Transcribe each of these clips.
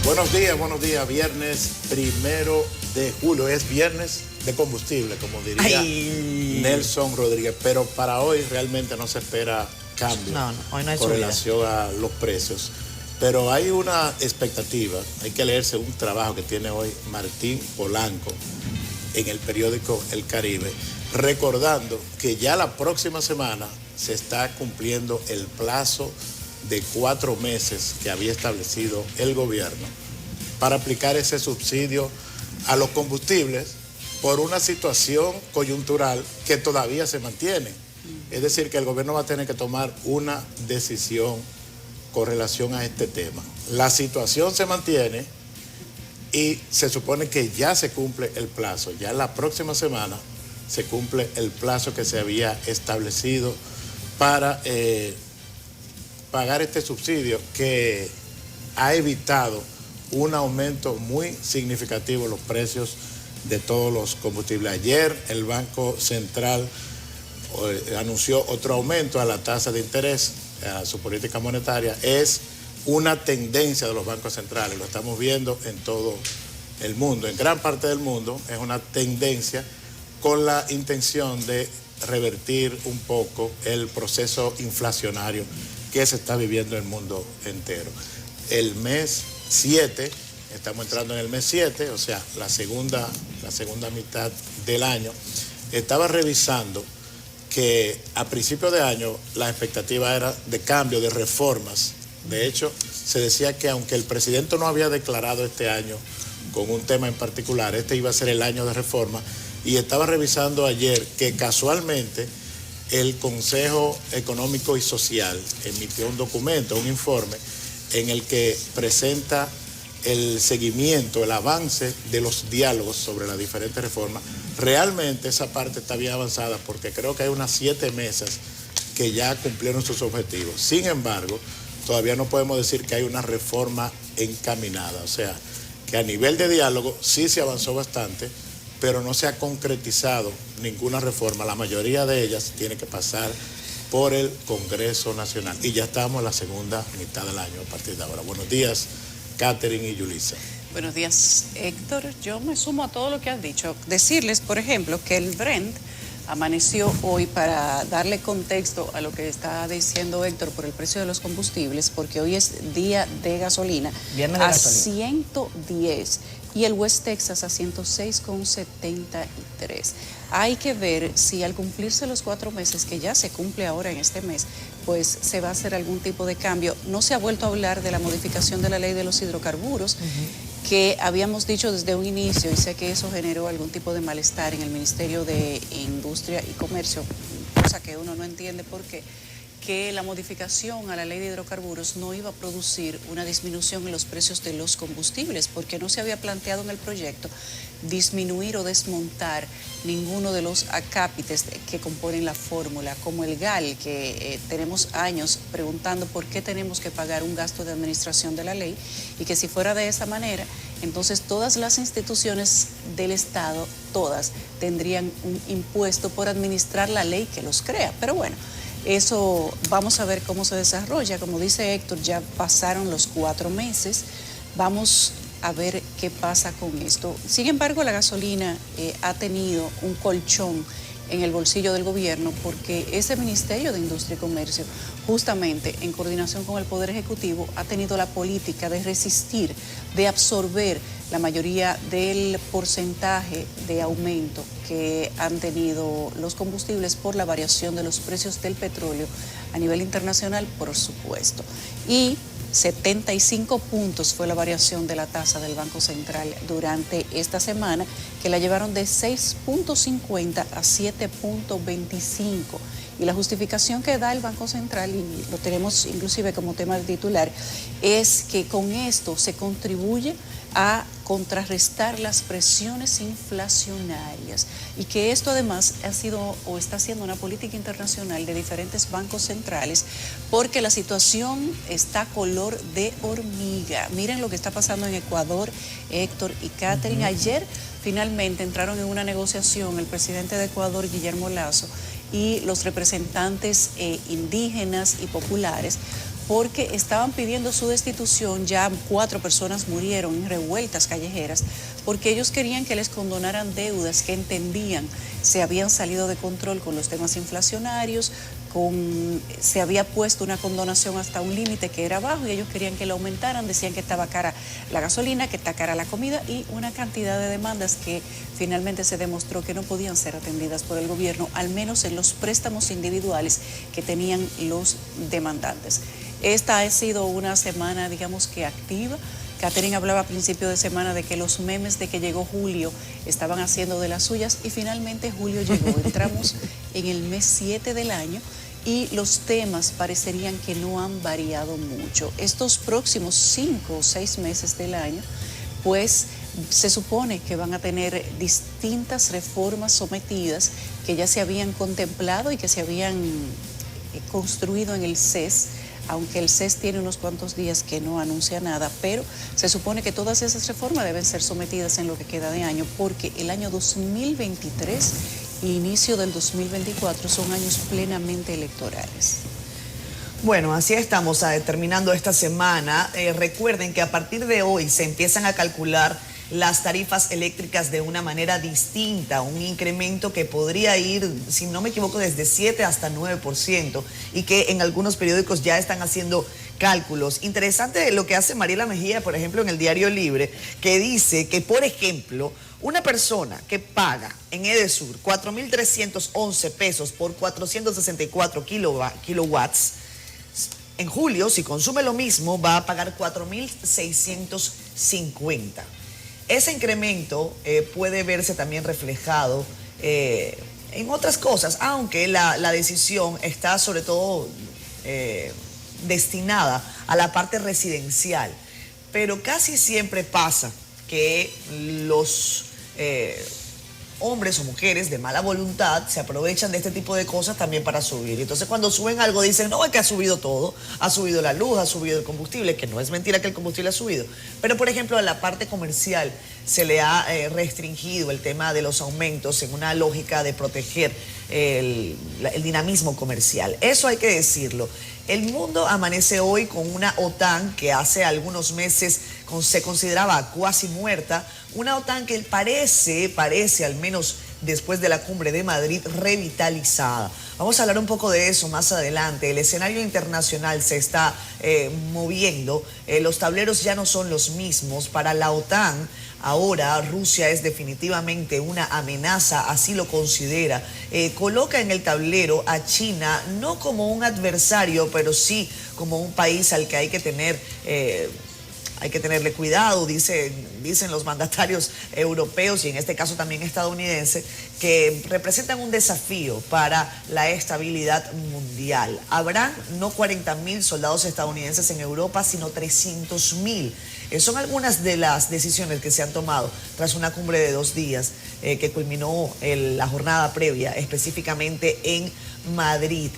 Buenos días. Viernes 1 de julio. Es viernes de combustible, como diría Nelson Rodríguez. Pero para hoy realmente no se espera cambio hoy no hay con subida. relación a los precios. Pero hay una expectativa, hay que leerse un trabajo que tiene hoy Martín Polanco en el periódico El Caribe, recordando que ya la próxima semana se está cumpliendo el plazo de 4 meses que había establecido el gobierno para aplicar ese subsidio a los combustibles por una situación coyuntural que todavía se mantiene. Es decir, que el gobierno va a tener que tomar una decisión con relación a este tema. La situación se mantiene y se supone que ya se cumple el plazo. Ya la próxima semana se cumple el plazo que se había establecido para pagar este subsidio que ha evitado un aumento muy significativo en los precios de todos los combustibles. Ayer el Banco Central anunció otro aumento a la tasa de interés, a su política monetaria. Es una tendencia de los bancos centrales, lo estamos viendo en todo el mundo, en gran parte del mundo es una tendencia con la intención de revertir un poco el proceso inflacionario que se está viviendo en el mundo entero. El mes 7, estamos entrando en el mes 7, o sea, la segunda mitad del año, estaba revisando que a principio de año la expectativa era de cambio, de reformas. De hecho, se decía que aunque el presidente no había declarado este año con un tema en particular, este iba a ser el año de reforma, y estaba revisando ayer que casualmente el Consejo Económico y Social emitió un documento, un informe, en el que presenta el seguimiento, el avance de los diálogos sobre las diferentes reformas. Realmente esa parte está bien avanzada porque creo que hay unas 7 mesas que ya cumplieron sus objetivos. Sin embargo, todavía no podemos decir que hay una reforma encaminada. O sea, que a nivel de diálogo sí se avanzó bastante, pero no se ha concretizado ninguna reforma. La mayoría de ellas tiene que pasar por el Congreso Nacional. Y ya estamos en la segunda mitad del año a partir de ahora. Buenos días, Catherine y Yulisa. Buenos días, Héctor. Yo me sumo a todo lo que has dicho. Decirles, por ejemplo, que el Brent amaneció hoy, para darle contexto a lo que está diciendo Héctor por el precio de los combustibles, porque hoy es día de gasolina, Viernes de a gasolina. 110 y el West Texas a 106,73. Hay que ver si al cumplirse los 4 meses, que ya se cumple ahora en este mes, pues se va a hacer algún tipo de cambio. No se ha vuelto a hablar de la modificación de la ley de los hidrocarburos, que habíamos dicho desde un inicio, y sé que eso generó algún tipo de malestar en el Ministerio de Industria y Comercio, cosa que uno no entiende por qué, que la modificación a la ley de hidrocarburos no iba a producir una disminución en los precios de los combustibles, porque no se había planteado en el proyecto disminuir o desmontar ninguno de los acápites que componen la fórmula, como el GAL, que tenemos años preguntando por qué tenemos que pagar un gasto de administración de la ley, y que si fuera de esa manera, entonces todas las instituciones del Estado, todas, tendrían un impuesto por administrar la ley que los crea. Pero bueno, eso vamos a ver cómo se desarrolla. Como dice Héctor, ya pasaron los 4 meses, vamos a ver qué pasa con esto. Sin embargo, la gasolina ha tenido un colchón en el bolsillo del gobierno, porque ese Ministerio de Industria y Comercio, justamente en coordinación con el Poder Ejecutivo, ha tenido la política de resistir, de absorber la mayoría del porcentaje de aumento que han tenido los combustibles por la variación de los precios del petróleo a nivel internacional, por supuesto. Y 75 puntos fue la variación de la tasa del Banco Central durante esta semana, que la llevaron de 6.50 a 7.25. Y la justificación que da el Banco Central, y lo tenemos inclusive como tema de titular, es que con esto se contribuye a contrarrestar las presiones inflacionarias, y que esto además ha sido o está siendo una política internacional de diferentes bancos centrales, porque la situación está color de hormiga. Miren lo que está pasando en Ecuador, Héctor y Catherine. Ayer finalmente entraron en una negociación el presidente de Ecuador, Guillermo Lasso, y los representantes indígenas y populares, porque estaban pidiendo su destitución. Ya 4 personas murieron en revueltas callejeras porque ellos querían que les condonaran deudas que entendían se habían salido de control con los temas inflacionarios, se había puesto una condonación hasta un límite que era bajo y ellos querían que lo aumentaran, decían que estaba cara la gasolina, que está cara la comida y una cantidad de demandas que finalmente se demostró que no podían ser atendidas por el gobierno, al menos en los préstamos individuales que tenían los demandantes. Esta ha sido una semana, digamos que activa. Catherine hablaba a principio de semana de que los memes de que llegó julio estaban haciendo de las suyas y finalmente julio llegó. Entramos en el mes 7 del año y los temas parecerían que no han variado mucho. Estos próximos 5 o 6 meses del año, pues se supone que van a tener distintas reformas sometidas que ya se habían contemplado y que se habían construido en el CES, aunque el CES tiene unos cuantos días que no anuncia nada, pero se supone que todas esas reformas deben ser sometidas en lo que queda de año, porque el año 2023 e inicio del 2024 son años plenamente electorales. Bueno, así estamos terminando esta semana. Recuerden que a partir de hoy se empiezan a calcular las tarifas eléctricas de una manera distinta, un incremento que podría ir, si no me equivoco, desde 7 hasta 9%, y que en algunos periódicos ya están haciendo cálculos. Interesante lo que hace Mariela Mejía, por ejemplo, en el Diario Libre, que dice que, por ejemplo, una persona que paga en Edesur 4.311 pesos por 464 kilowatts, en julio, si consume lo mismo, va a pagar 4.650. Ese incremento puede verse también reflejado en otras cosas, aunque la decisión está sobre todo destinada a la parte residencial. Pero casi siempre pasa que los hombres o mujeres de mala voluntad se aprovechan de este tipo de cosas también para subir. Entonces cuando suben algo dicen, no, es que ha subido todo, ha subido la luz, ha subido el combustible, que no es mentira que el combustible ha subido. Pero por ejemplo a la parte comercial se le ha restringido el tema de los aumentos en una lógica de proteger el dinamismo comercial. Eso hay que decirlo. El mundo amanece hoy con una OTAN que hace algunos meses se consideraba cuasi muerta, una OTAN que parece, al menos después de la cumbre de Madrid, revitalizada. Vamos a hablar un poco de eso más adelante. El escenario internacional se está moviendo, los tableros ya no son los mismos. Para la OTAN, ahora Rusia es definitivamente una amenaza, así lo considera. Coloca en el tablero a China no como un adversario, pero sí como un país al que hay que tenerle cuidado, dicen los mandatarios europeos y en este caso también estadounidenses, que representan un desafío para la estabilidad mundial. Habrán no 40.000 soldados estadounidenses en Europa, sino 300.000. Son algunas de las decisiones que se han tomado tras una cumbre de 2 días que culminó la jornada previa, específicamente en Madrid.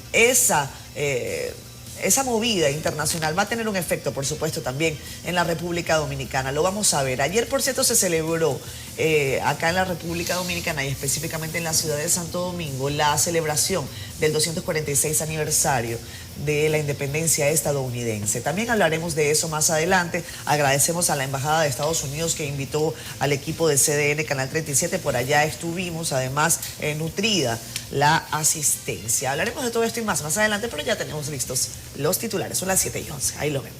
Esa movida internacional va a tener un efecto, por supuesto, también en la República Dominicana. Lo vamos a ver. Ayer, por cierto, se celebró acá en la República Dominicana y específicamente en la ciudad de Santo Domingo la celebración del 246 aniversario de la independencia estadounidense. También hablaremos de eso más adelante. Agradecemos a la Embajada de Estados Unidos que invitó al equipo de CDN Canal 37. Por allá estuvimos, además, nutrida la asistencia. Hablaremos de todo esto y más adelante, pero ya tenemos listos los titulares. Son las 7:11. Ahí lo vemos.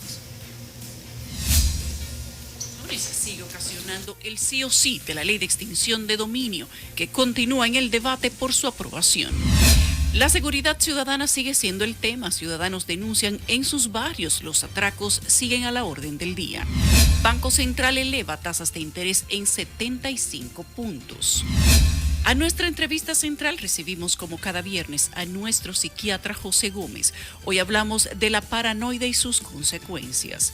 Sigue ocasionando el sí o sí de la ley de extinción de dominio, que continúa en el debate por su aprobación. La seguridad ciudadana sigue siendo el tema. Ciudadanos denuncian en sus barrios. Los atracos siguen a la orden del día. Banco Central eleva tasas de interés en 75 puntos. A nuestra entrevista central recibimos como cada viernes a nuestro psiquiatra José Gómez. Hoy hablamos de la paranoia y sus consecuencias.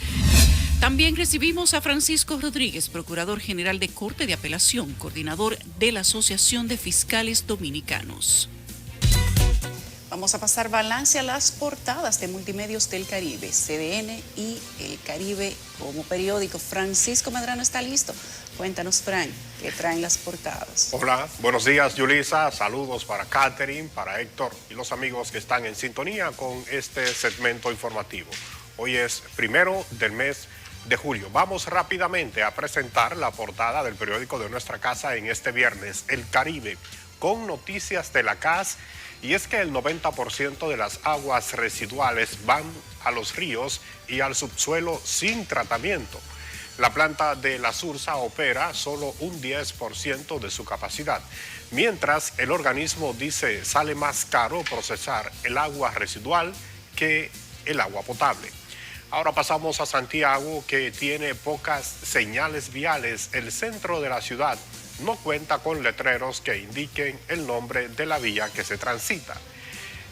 También recibimos a Francisco Rodríguez, Procurador General de Corte de Apelación, coordinador de la Asociación de Fiscales Dominicanos. Vamos a pasar balance a las portadas de Multimedios del Caribe, CDN y El Caribe como periódico. Francisco Medrano está listo. Cuéntanos, Frank, ¿qué traen las portadas? Hola, buenos días, Yulisa. Saludos para Catherine, para Héctor y los amigos que están en sintonía con este segmento informativo. Hoy es 1 del mes de julio. Vamos rápidamente a presentar la portada del periódico de nuestra casa en este viernes, El Caribe, con noticias de la CAS. Y es que el 90% de las aguas residuales van a los ríos y al subsuelo sin tratamiento. La planta de la Sursa opera solo un 10% de su capacidad, mientras el organismo dice sale más caro procesar el agua residual que el agua potable. Ahora pasamos a Santiago, que tiene pocas señales viales. El centro de la ciudad no cuenta con letreros que indiquen el nombre de la vía que se transita.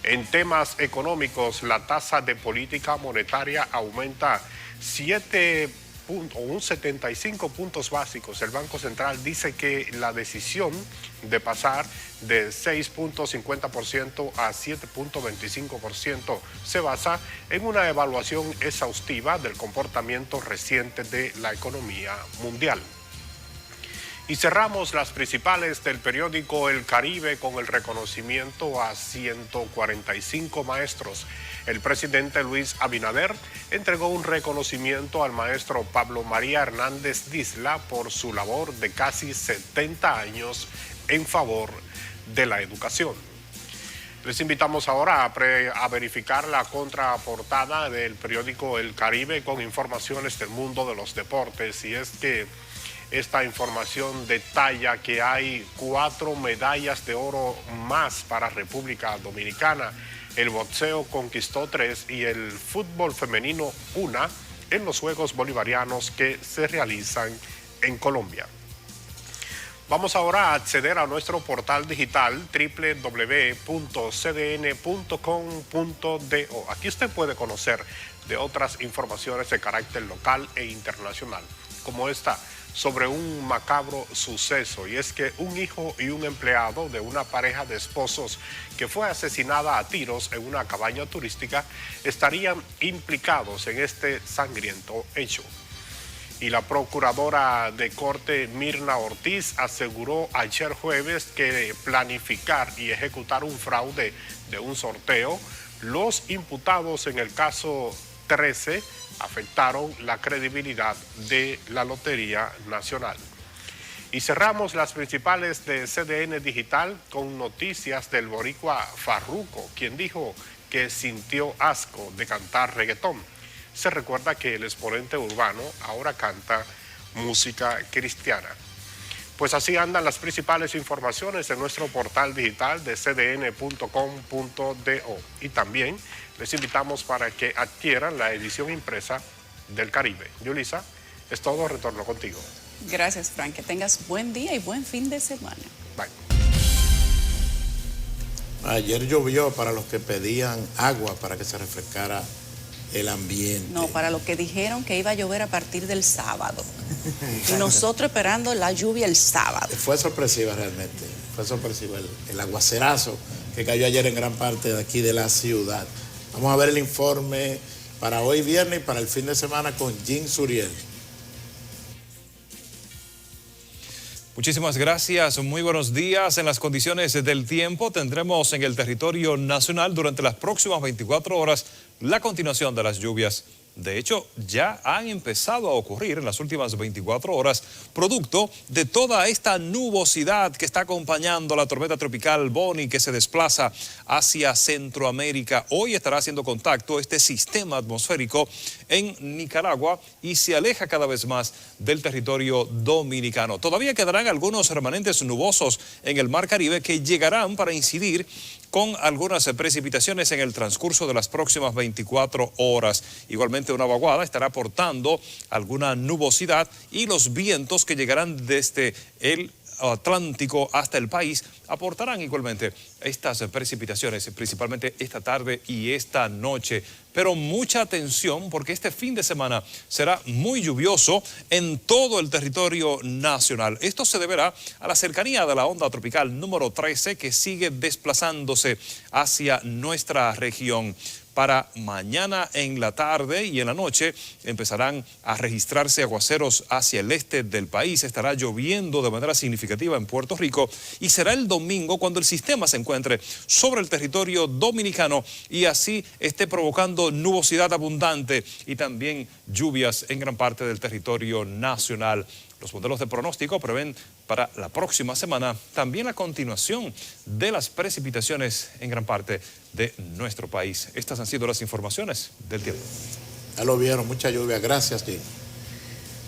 En temas económicos, la tasa de política monetaria aumenta 75 puntos básicos. El Banco Central dice que la decisión de pasar de 6.50% a 7.25% se basa en una evaluación exhaustiva del comportamiento reciente de la economía mundial. Y cerramos las principales del periódico El Caribe con el reconocimiento a 145 maestros. El presidente Luis Abinader entregó un reconocimiento al maestro Pablo María Hernández Disla por su labor de casi 70 años en favor de la educación. Les invitamos ahora a verificar la contraportada del periódico El Caribe con informaciones del mundo de los deportes. Y es que esta información detalla que hay 4 medallas de oro más para República Dominicana. El boxeo conquistó 3 y el fútbol femenino 1 en los Juegos Bolivarianos que se realizan en Colombia. Vamos ahora a acceder a nuestro portal digital www.cdn.com.do. Aquí usted puede conocer de otras informaciones de carácter local e internacional, como esta sobre un macabro suceso, y es que un hijo y un empleado de una pareja de esposos que fue asesinada a tiros en una cabaña turística estarían implicados en este sangriento hecho. Y la procuradora de corte Mirna Ortiz aseguró ayer jueves que planificar y ejecutar un fraude de un sorteo, los imputados en el caso 13 afectaron la credibilidad de la Lotería Nacional. Y cerramos las principales de CDN Digital con noticias del boricua Farruko, quien dijo que sintió asco de cantar reggaetón. Se recuerda que el exponente urbano ahora canta música cristiana. Pues así andan las principales informaciones en nuestro portal digital de cdn.com.do. Y también les invitamos para que adquieran la edición impresa del Caribe. Yulisa, es todo, retorno contigo. Gracias, Frank. Que tengas buen día y buen fin de semana. Bye. Ayer llovió para los que pedían agua para que se refrescara el ambiente. No, para los que dijeron que iba a llover a partir del sábado. Y nosotros esperando la lluvia el sábado. Fue sorpresiva realmente. Fue sorpresiva el aguacerazo que cayó ayer en gran parte de aquí de la ciudad. Vamos a ver el informe para hoy viernes y para el fin de semana con Jim Suriel. Muchísimas gracias, muy buenos días. En las condiciones del tiempo tendremos en el territorio nacional durante las próximas 24 horas la continuación de las lluvias. De hecho, ya han empezado a ocurrir en las últimas 24 horas, producto de toda esta nubosidad que está acompañando la tormenta tropical Bonnie que se desplaza hacia Centroamérica. Hoy estará haciendo contacto este sistema atmosférico en Nicaragua y se aleja cada vez más del territorio dominicano. Todavía quedarán algunos remanentes nubosos en el Mar Caribe que llegarán para incidir con algunas precipitaciones en el transcurso de las próximas 24 horas. Igualmente una vaguada estará aportando alguna nubosidad y los vientos que llegarán desde el Atlántico hasta el país aportarán igualmente estas precipitaciones, principalmente esta tarde y esta noche. Pero mucha atención porque este fin de semana será muy lluvioso en todo el territorio nacional. Esto se deberá a la cercanía de la onda tropical número 13 que sigue desplazándose hacia nuestra región. para mañana en la tarde y en la noche empezarán a registrarse aguaceros hacia el este del país. Estará lloviendo de manera significativa en Puerto Rico y será el domingo cuando el sistema se encuentre sobre el territorio dominicano y así esté provocando nubosidad abundante y también lluvias en gran parte del territorio nacional. Los modelos de pronóstico prevén para la próxima semana también la continuación de las precipitaciones en gran parte de nuestro país. Estas han sido las informaciones del tiempo. Ya lo vieron, mucha lluvia. Gracias, Jim.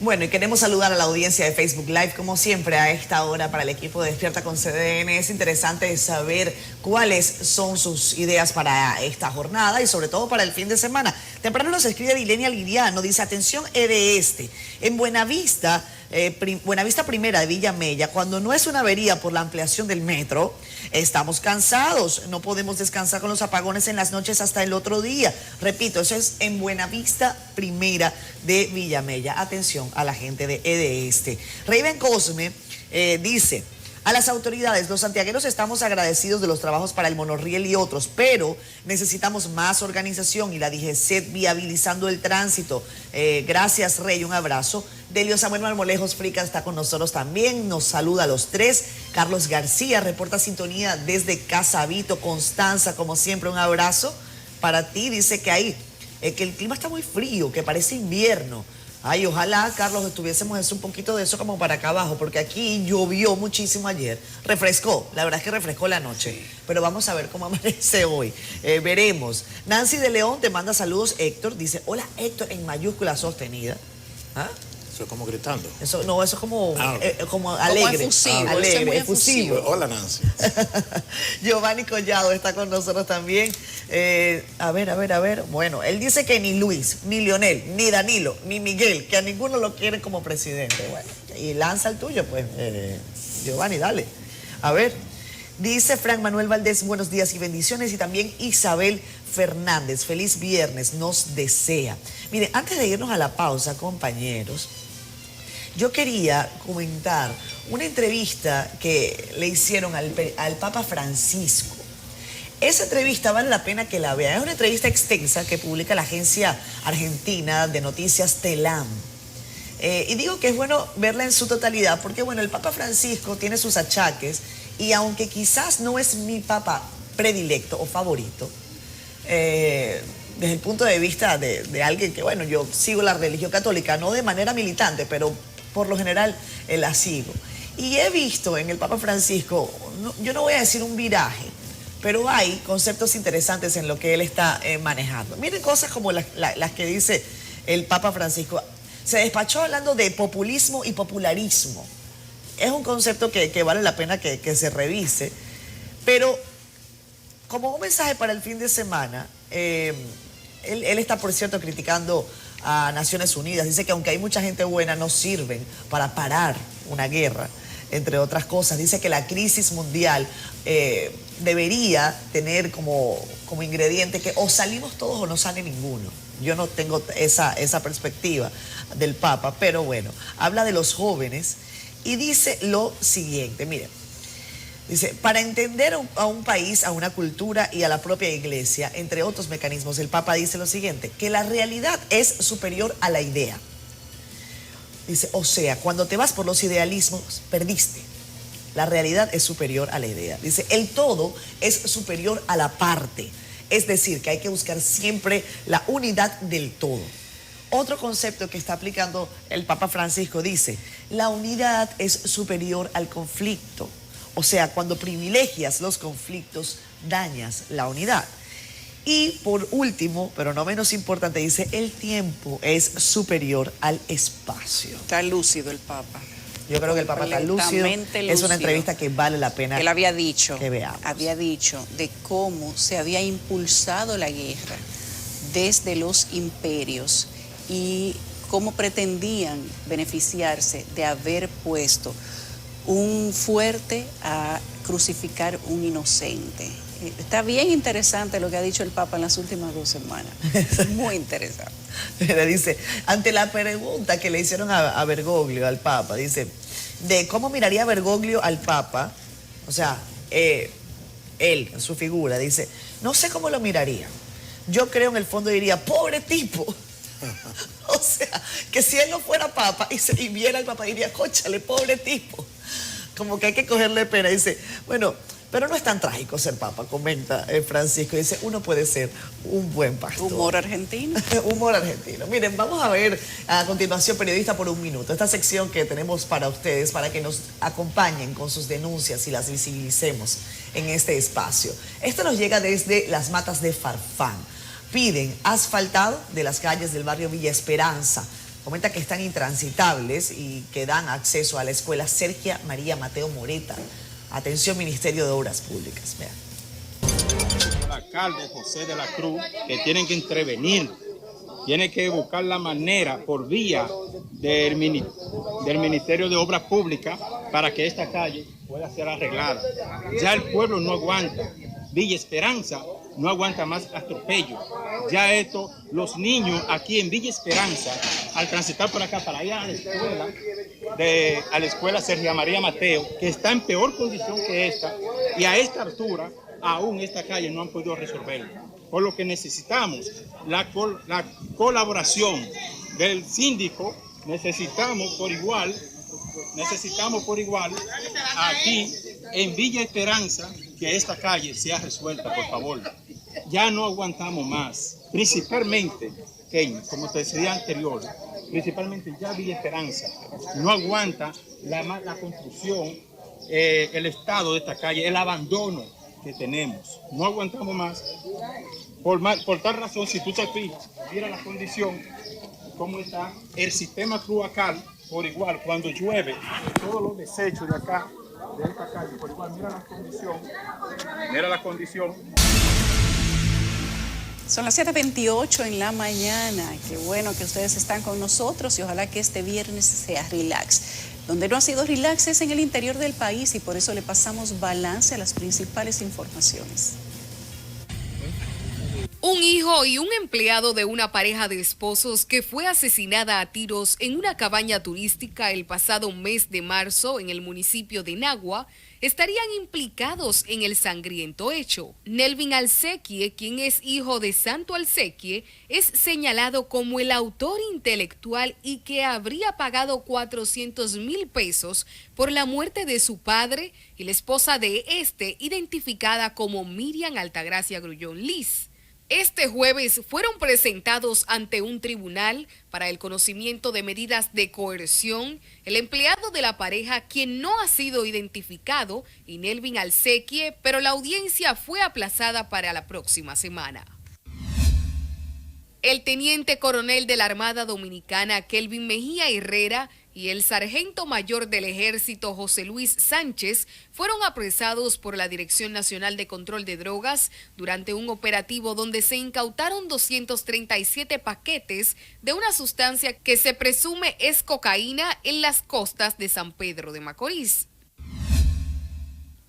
Bueno, y queremos saludar a la audiencia de Facebook Live, como siempre a esta hora para el equipo de Despierta con CDN. Es interesante saber cuáles son sus ideas para esta jornada y sobre todo para el fin de semana. Temprano nos escribe Dilenia Liriano, dice, atención Este, en Buenavista Primera de Villa Mella, cuando no es una avería por la ampliación del metro, estamos cansados, no podemos descansar con los apagones en las noches hasta el otro día. Repito, eso es en Buenavista Primera de Villa Mella. Atención a la gente de Este. Raven Cosme dice, a las autoridades, los santiagueros estamos agradecidos de los trabajos para el monorriel y otros, pero necesitamos más organización y la DGCET viabilizando el tránsito. Gracias, Rey, un abrazo. Delio Samuel Marmolejos Frica está con nosotros también, nos saluda a los tres. Carlos García reporta sintonía desde Casavito, Constanza, como siempre, un abrazo para ti. Dice que que el clima está muy frío, que parece invierno. Ay, ojalá, Carlos, estuviésemos un poquito de eso como para acá abajo, porque aquí llovió muchísimo ayer. Refrescó, la verdad es que refrescó la noche. Sí. Pero vamos a ver cómo amanece hoy. Veremos. Nancy de León te manda saludos, Héctor. Dice, hola, Héctor, en mayúscula sostenida. ¿Ah? Eso es como gritando. Eso es como, como alegre. Como efusivo. Alegre, efusivo. Hola, Nancy. Giovanni Collado está con nosotros también. A ver. Bueno, él dice que ni Luis, ni Lionel, ni Danilo, ni Miguel, que a ninguno lo quieren como presidente. Bueno, y lanza el tuyo, pues. Giovanni, dale. A ver. Dice Frank Manuel Valdés, buenos días y bendiciones. Y también Isabel Fernández, feliz viernes, nos desea. Miren, antes de irnos a la pausa, compañeros, yo quería comentar una entrevista que le hicieron al Papa Francisco. Esa entrevista vale la pena que la vean. Es una entrevista extensa que publica la agencia argentina de noticias Telam. Y digo que es bueno verla en su totalidad porque, bueno, el Papa Francisco tiene sus achaques y aunque quizás no es mi Papa predilecto o favorito, desde el punto de vista de alguien que, bueno, yo sigo la religión católica, no de manera militante, pero por lo general la sigo. Y he visto en el Papa Francisco, yo no voy a decir un viraje, pero hay conceptos interesantes en lo que él está manejando. Miren cosas como las que dice el Papa Francisco. Se despachó hablando de populismo y popularismo. Es un concepto que vale la pena que se revise, pero como un mensaje para el fin de semana, él está, por cierto, criticando a Naciones Unidas. Dice que aunque hay mucha gente buena, no sirven para parar una guerra, entre otras cosas. Dice que la crisis mundial debería tener como ingrediente que o salimos todos o no sale ninguno. Yo no tengo esa perspectiva del Papa, pero bueno, habla de los jóvenes y dice lo siguiente, miren. Dice, para entender a un país, a una cultura y a la propia iglesia, entre otros mecanismos, el Papa dice lo siguiente, que la realidad es superior a la idea. Dice, o sea, cuando te vas por los idealismos, perdiste. La realidad es superior a la idea. Dice, el todo es superior a la parte. Es decir, que hay que buscar siempre la unidad del todo. Otro concepto que está aplicando el Papa Francisco dice, la unidad es superior al conflicto. O sea, cuando privilegias los conflictos, dañas la unidad. Y por último, pero no menos importante, dice, el tiempo es superior al espacio. Está lúcido el Papa. Yo creo que el Papa está lúcido. Es una entrevista que vale la pena Él había dicho, que veamos. Había dicho de cómo se había impulsado la guerra desde los imperios y cómo pretendían beneficiarse de haber puesto un fuerte a crucificar un inocente. Está bien interesante lo que ha dicho el Papa en las últimas 2 semanas. Muy interesante. Le dice, ante la pregunta que le hicieron a Bergoglio, al Papa, dice, de cómo miraría Bergoglio al Papa, o sea, él, su figura, dice, no sé cómo lo miraría, yo creo en el fondo diría, pobre tipo. O sea, que si él no fuera papa y viera al papa, diría, cóchale, pobre tipo. Como que hay que cogerle pena. Dice, bueno, pero no es tan trágico ser papa, comenta Francisco. Dice, uno puede ser un buen pastor. Humor argentino. Humor argentino. Miren, vamos a ver a continuación Periodista por un Minuto. Esta sección que tenemos para ustedes, para que nos acompañen con sus denuncias y las visibilicemos en este espacio. Esto nos llega desde Las Matas de Farfán. Piden asfaltado de las calles del barrio Villa Esperanza. Comenta que están intransitables y que dan acceso a la escuela Sergia María Mateo Moreta. Atención, Ministerio de Obras Públicas. Vean. El alcalde José de la Cruz, que tienen que intervenir, tiene que buscar la manera por vía del Ministerio de Obras Públicas para que esta calle pueda ser arreglada. Ya el pueblo no aguanta. Villa Esperanza no aguanta más atropello. Ya esto, los niños aquí en Villa Esperanza, al transitar por acá para ir a la escuela Sergia María Mateo, que está en peor condición que esta, y a esta altura aún esta calle no han podido resolverlo. Por lo que necesitamos la colaboración del síndico, necesitamos por igual aquí en Villa Esperanza que esta calle sea resuelta, por favor. Ya no aguantamos más, principalmente, como te decía anterior, principalmente ya Villa Esperanza no aguanta la construcción, el estado de esta calle, el abandono que tenemos. No aguantamos más. Por tal razón, si tú te fijas, mira la condición, cómo está el sistema cloacal, por igual, cuando llueve, todos los desechos de acá, de esta calle, por igual, mira la condición. Son las 7:28 en la mañana. Qué bueno que ustedes están con nosotros y ojalá que este viernes sea relax. Donde no ha sido relax es en el interior del país y por eso le pasamos balance a las principales informaciones. Un hijo y un empleado de una pareja de esposos que fue asesinada a tiros en una cabaña turística el pasado mes de marzo en el municipio de Nagua estarían implicados en el sangriento hecho. Nelvin Alsequie, quien es hijo de Santo Alsequie, es señalado como el autor intelectual y que habría pagado 400,000 pesos por la muerte de su padre y la esposa de este, identificada como Miriam Altagracia Grullón Liz. Este jueves fueron presentados ante un tribunal para el conocimiento de medidas de coerción el empleado de la pareja, quien no ha sido identificado, y Nelvin Alsequie, pero la audiencia fue aplazada para la próxima semana. El teniente coronel de la Armada Dominicana, Kelvin Mejía Herrera, y el sargento mayor del Ejército, José Luis Sánchez, fueron apresados por la Dirección Nacional de Control de Drogas durante un operativo donde se incautaron 237 paquetes de una sustancia que se presume es cocaína en las costas de San Pedro de Macorís.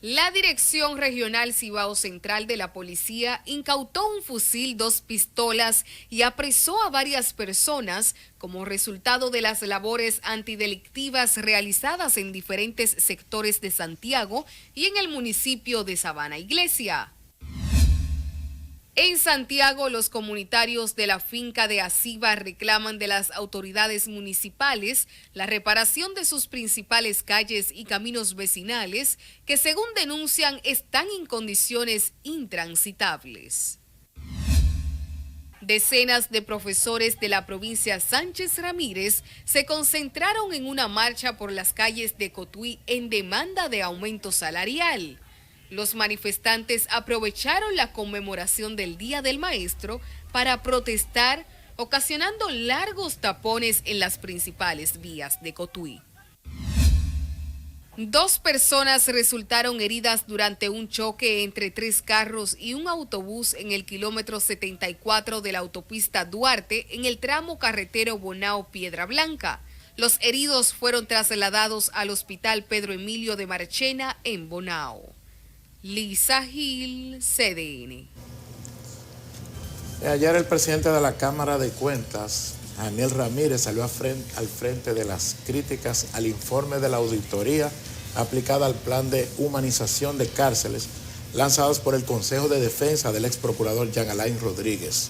La Dirección Regional Cibao Central de la Policía incautó un fusil, 2 pistolas y apresó a varias personas como resultado de las labores antidelictivas realizadas en diferentes sectores de Santiago y en el municipio de Sabana Iglesia. En Santiago, los comunitarios de la finca de Aciba reclaman de las autoridades municipales la reparación de sus principales calles y caminos vecinales que, según denuncian, están en condiciones intransitables. Decenas de profesores de la provincia Sánchez Ramírez se concentraron en una marcha por las calles de Cotuí en demanda de aumento salarial. Los manifestantes aprovecharon la conmemoración del Día del Maestro para protestar, ocasionando largos tapones en las principales vías de Cotuí. 2 personas resultaron heridas durante un choque entre 3 carros y un autobús en el kilómetro 74 de la autopista Duarte en el tramo carretero Bonao-Piedra Blanca. Los heridos fueron trasladados al Hospital Pedro Emilio de Marchena en Bonao. Lisa Gil, CDN. Ayer el presidente de la Cámara de Cuentas, Daniel Ramírez, salió al frente de las críticas al informe de la auditoría aplicada al plan de humanización de cárceles lanzados por el Consejo de Defensa del ex procurador Jean Alain Rodríguez.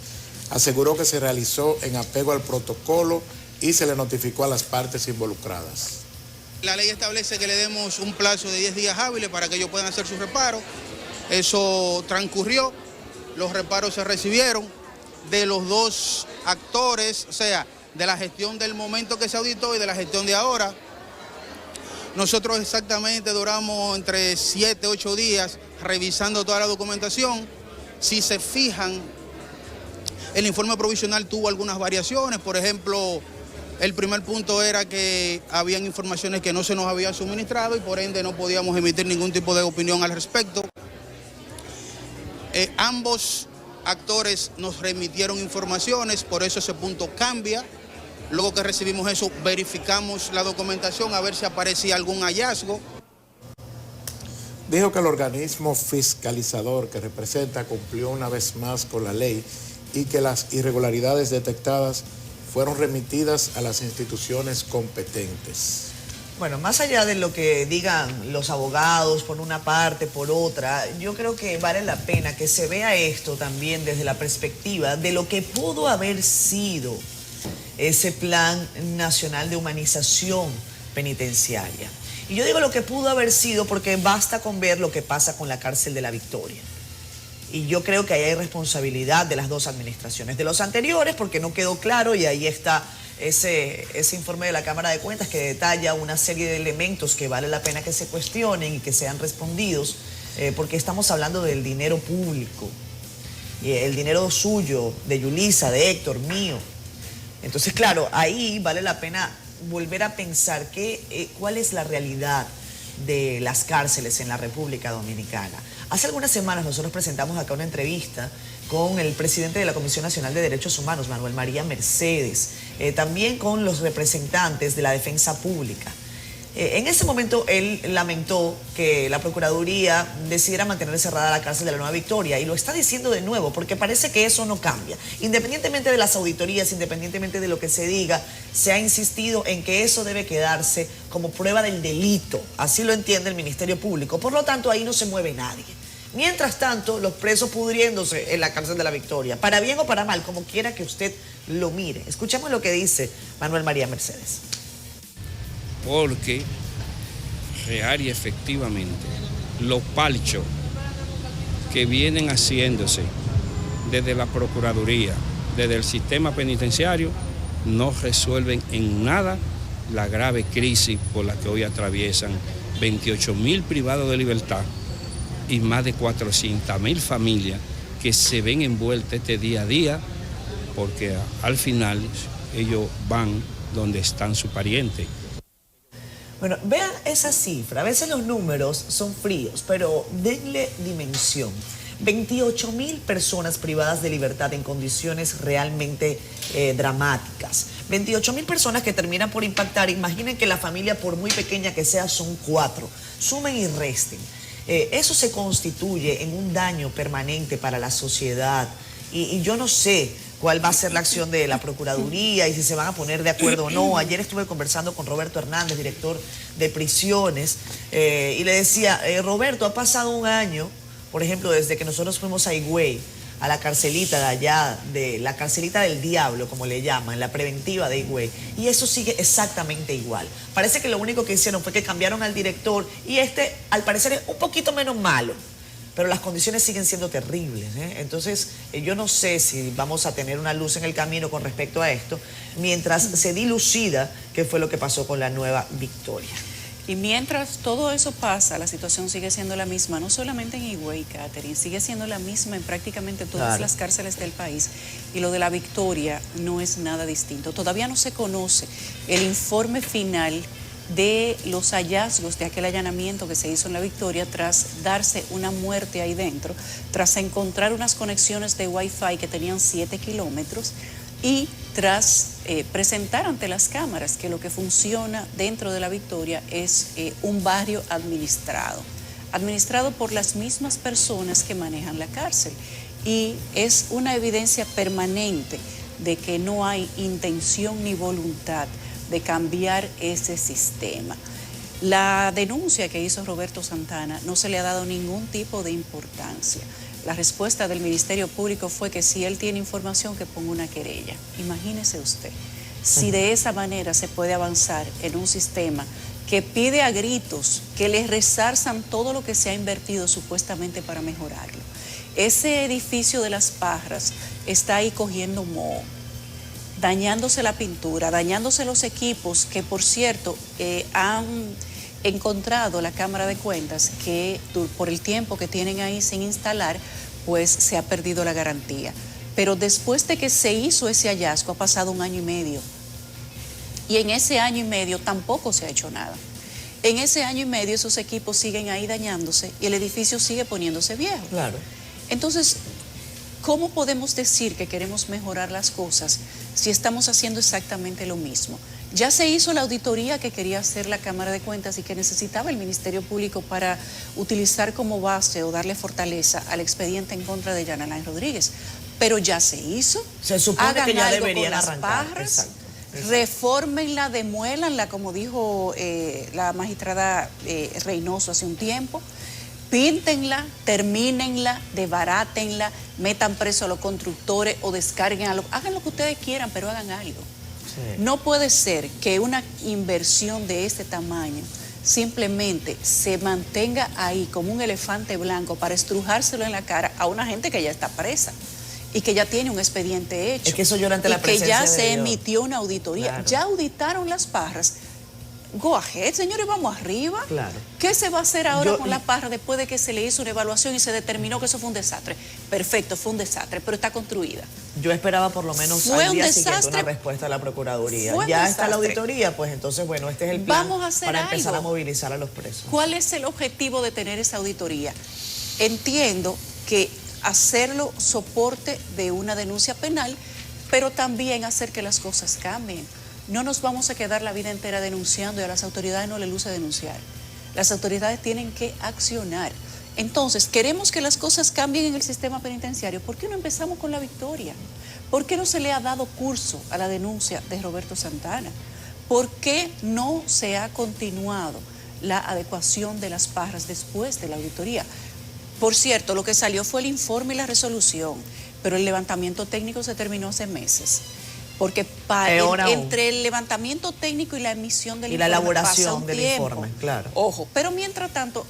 Aseguró que se realizó en apego al protocolo y se le notificó a las partes involucradas. La ley establece que le demos un plazo de 10 días hábiles para que ellos puedan hacer sus reparos. Eso transcurrió, los reparos se recibieron de los dos actores, o sea, de la gestión del momento que se auditó y de la gestión de ahora. Nosotros exactamente duramos entre 7 y 8 días revisando toda la documentación. Si se fijan, el informe provisional tuvo algunas variaciones. Por ejemplo, el primer punto era que habían informaciones que no se nos habían suministrado y por ende no podíamos emitir ningún tipo de opinión al respecto. Ambos actores nos remitieron informaciones, por eso ese punto cambia. Luego que recibimos eso, verificamos la documentación a ver si aparecía algún hallazgo. Dijo que el organismo fiscalizador que representa cumplió una vez más con la ley y que las irregularidades detectadas fueron remitidas a las instituciones competentes. Bueno, más allá de lo que digan los abogados por una parte, por otra, yo creo que vale la pena que se vea esto también desde la perspectiva de lo que pudo haber sido ese Plan Nacional de Humanización Penitenciaria. Y yo digo lo que pudo haber sido porque basta con ver lo que pasa con la cárcel de La Victoria. Y yo creo que ahí hay responsabilidad de las dos administraciones, de los anteriores porque no quedó claro y ahí está ese informe de la Cámara de Cuentas que detalla una serie de elementos que vale la pena que se cuestionen y que sean respondidos, porque estamos hablando del dinero público, el dinero suyo, de Yulisa, de Héctor, mío. Entonces, claro, ahí vale la pena volver a pensar cuál es la realidad de las cárceles en la República Dominicana. Hace algunas semanas nosotros presentamos acá una entrevista con el presidente de la Comisión Nacional de Derechos Humanos, Manuel María Mercedes, también con los representantes de la Defensa Pública. En ese momento él lamentó que la Procuraduría decidiera mantener cerrada la cárcel de la Nueva Victoria y lo está diciendo de nuevo porque parece que eso no cambia. Independientemente de las auditorías, independientemente de lo que se diga, se ha insistido en que eso debe quedarse como prueba del delito. Así lo entiende el Ministerio Público. Por lo tanto, ahí no se mueve nadie. Mientras tanto, los presos pudriéndose en la cárcel de la Victoria, para bien o para mal, como quiera que usted lo mire. Escuchemos lo que dice Manuel María Mercedes. Porque real y efectivamente los palchos que vienen haciéndose desde la Procuraduría, desde el sistema penitenciario, no resuelven en nada la grave crisis por la que hoy atraviesan 28.000 privados de libertad y más de 400.000 familias que se ven envueltas este día a día porque al final ellos van donde están sus parientes. Bueno, vean esa cifra. A veces los números son fríos, pero denle dimensión. 28.000 personas privadas de libertad en condiciones realmente dramáticas. 28.000 personas que terminan por impactar. Imaginen que la familia, por muy pequeña que sea, son 4. Sumen y resten. Eso se constituye en un daño permanente para la sociedad. Y yo no sé cuál va a ser la acción de la Procuraduría y si se van a poner de acuerdo o no. Ayer estuve conversando con Roberto Hernández, director de prisiones, y le decía, Roberto, ha pasado un año, por ejemplo, desde que nosotros fuimos a Higüey, a la carcelita de allá, de la carcelita del diablo, como le llaman, la preventiva de Higüey, y eso sigue exactamente igual. Parece que lo único que hicieron fue que cambiaron al director y al parecer es un poquito menos malo, pero las condiciones siguen siendo terribles, ¿eh? Entonces, yo no sé si vamos a tener una luz en el camino con respecto a esto, mientras se dilucida qué fue lo que pasó con la Nueva Victoria. Y mientras todo eso pasa, la situación sigue siendo la misma, no solamente en Higüey, Catherine, sigue siendo la misma en prácticamente todas las cárceles del país. Y lo de La Victoria no es nada distinto. Todavía no se conoce el informe final de los hallazgos de aquel allanamiento que se hizo en La Victoria tras darse una muerte ahí dentro, tras encontrar unas conexiones de Wi-Fi que tenían 7 kilómetros y tras presentar ante las cámaras que lo que funciona dentro de La Victoria es un barrio administrado por las mismas personas que manejan la cárcel. Y es una evidencia permanente de que no hay intención ni voluntad de cambiar ese sistema. La denuncia que hizo Roberto Santana no se le ha dado ningún tipo de importancia. La respuesta del Ministerio Público fue que si él tiene información que ponga una querella. Imagínese usted, si de esa manera se puede avanzar en un sistema que pide a gritos que les resarzan todo lo que se ha invertido supuestamente para mejorarlo. Ese edificio de Las Parras está ahí cogiendo moho, dañándose la pintura, dañándose los equipos que, por cierto, han encontrado la Cámara de Cuentas que por el tiempo que tienen ahí sin instalar, pues se ha perdido la garantía. Pero después de que se hizo ese hallazgo ha pasado 1 año y medio. Y en ese año y medio tampoco se ha hecho nada. En ese año y medio esos equipos siguen ahí dañándose y el edificio sigue poniéndose viejo. Claro. Entonces, ¿cómo podemos decir que queremos mejorar las cosas si estamos haciendo exactamente lo mismo? Ya se hizo la auditoría que quería hacer la Cámara de Cuentas y que necesitaba el Ministerio Público para utilizar como base o darle fortaleza al expediente en contra de Jean Alain Rodríguez. Pero ya se hizo. Se supone Hagan que ya algo deberían con las arrancar. Parras, Exacto. Refórmenla, demuélanla, como dijo la magistrada Reynoso hace un tiempo. Píntenla, termínenla, desbarátenla, metan preso a los constructores o descarguen hagan lo que ustedes quieran, pero hagan algo. Sí. No puede ser que una inversión de este tamaño simplemente se mantenga ahí como un elefante blanco para estrujárselo en la cara a una gente que ya está presa y que ya tiene un expediente hecho. Es que eso yo ante la presencia y que ya se Dios. emitió una auditoría. Claro. Ya auditaron Las Parras. Go ahead, señores, vamos arriba. Claro. ¿Qué se va a hacer ahora con Las Parras después de que se le hizo una evaluación y se determinó que eso fue un desastre? Perfecto, fue un desastre, pero está construida. Yo esperaba por lo menos al día siguiente una respuesta de la Procuraduría. Ya está la auditoría, pues entonces, bueno, este es el plan para empezar a movilizar a los presos. ¿Cuál es el objetivo de tener esa auditoría? Entiendo que hacerlo soporte de una denuncia penal, pero también hacer que las cosas cambien. No nos vamos a quedar la vida entera denunciando y a las autoridades no les luce denunciar. Las autoridades tienen que accionar. Entonces, queremos que las cosas cambien en el sistema penitenciario. ¿Por qué no empezamos con la victoria? ¿Por qué no se le ha dado curso a la denuncia de Roberto Santana? ¿Por qué no se ha continuado la adecuación de Las Parras después de la auditoría? Por cierto, lo que salió fue el informe y la resolución, pero el levantamiento técnico se terminó hace meses. Porque entre el levantamiento técnico y la emisión del informe la elaboración pasa un del tiempo. informe, claro. Ojo, pero mientras tanto,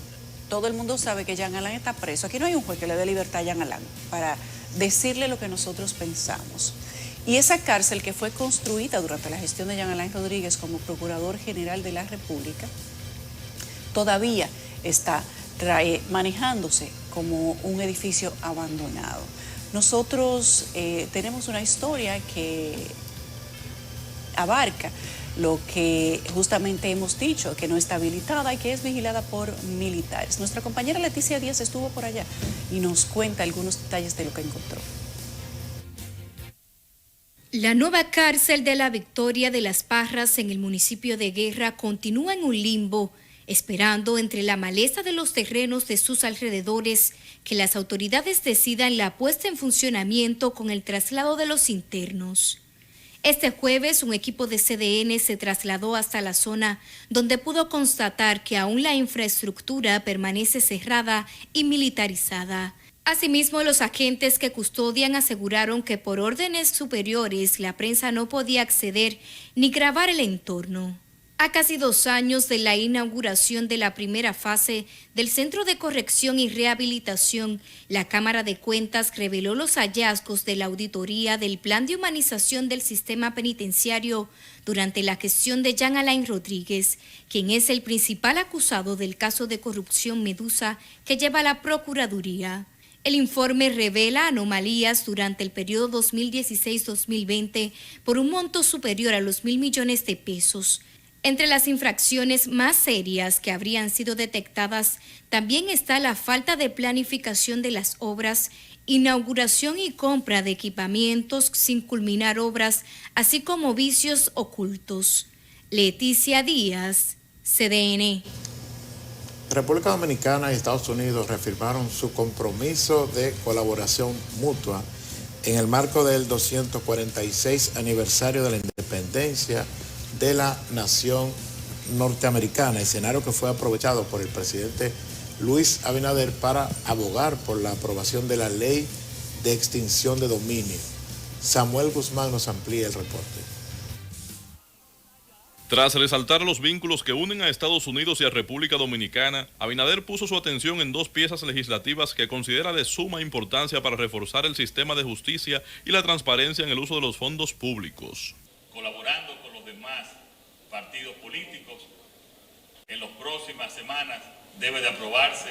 todo el mundo sabe que Jean Alain está preso. Aquí no hay un juez que le dé libertad a Jean Alain para decirle lo que nosotros pensamos. Y esa cárcel que fue construida durante la gestión de Jean Alain Rodríguez como Procurador General de la República, todavía está manejándose como un edificio abandonado. Nosotros tenemos una historia que abarca lo que justamente hemos dicho, que no está habilitada y que es vigilada por militares. Nuestra compañera Leticia Díaz estuvo por allá y nos cuenta algunos detalles de lo que encontró. La nueva cárcel de la Victoria de Las Parras en el municipio de Guerra continúa en un limbo, esperando entre la maleza de los terrenos de sus alrededores que las autoridades decidan la puesta en funcionamiento con el traslado de los internos. Este jueves, un equipo de CDN se trasladó hasta la zona donde pudo constatar que aún la infraestructura permanece cerrada y militarizada. Asimismo, los agentes que custodian aseguraron que por órdenes superiores la prensa no podía acceder ni grabar el entorno. A casi 2 años de la inauguración de la primera fase del Centro de Corrección y Rehabilitación, la Cámara de Cuentas reveló los hallazgos de la auditoría del Plan de Humanización del Sistema Penitenciario durante la gestión de Jean Alain Rodríguez, quien es el principal acusado del caso de corrupción Medusa que lleva la Procuraduría. El informe revela anomalías durante el periodo 2016-2020 por un monto superior a los 1.000 millones de pesos. Entre las infracciones más serias que habrían sido detectadas, también está la falta de planificación de las obras, inauguración y compra de equipamientos sin culminar obras, así como vicios ocultos. Leticia Díaz, CDN. República Dominicana y Estados Unidos reafirmaron su compromiso de colaboración mutua en el marco del 246 aniversario de la independencia de la nación norteamericana, escenario que fue aprovechado por el presidente Luis Abinader para abogar por la aprobación de la ley de extinción de dominio. Samuel Guzmán nos amplía el reporte. Tras resaltar los vínculos que unen a Estados Unidos y a República Dominicana, Abinader puso su atención en dos piezas legislativas que considera de suma importancia para reforzar el sistema de justicia y la transparencia en el uso de los fondos públicos. Colaborando con los demás partidos políticos, en las próximas semanas debe de aprobarse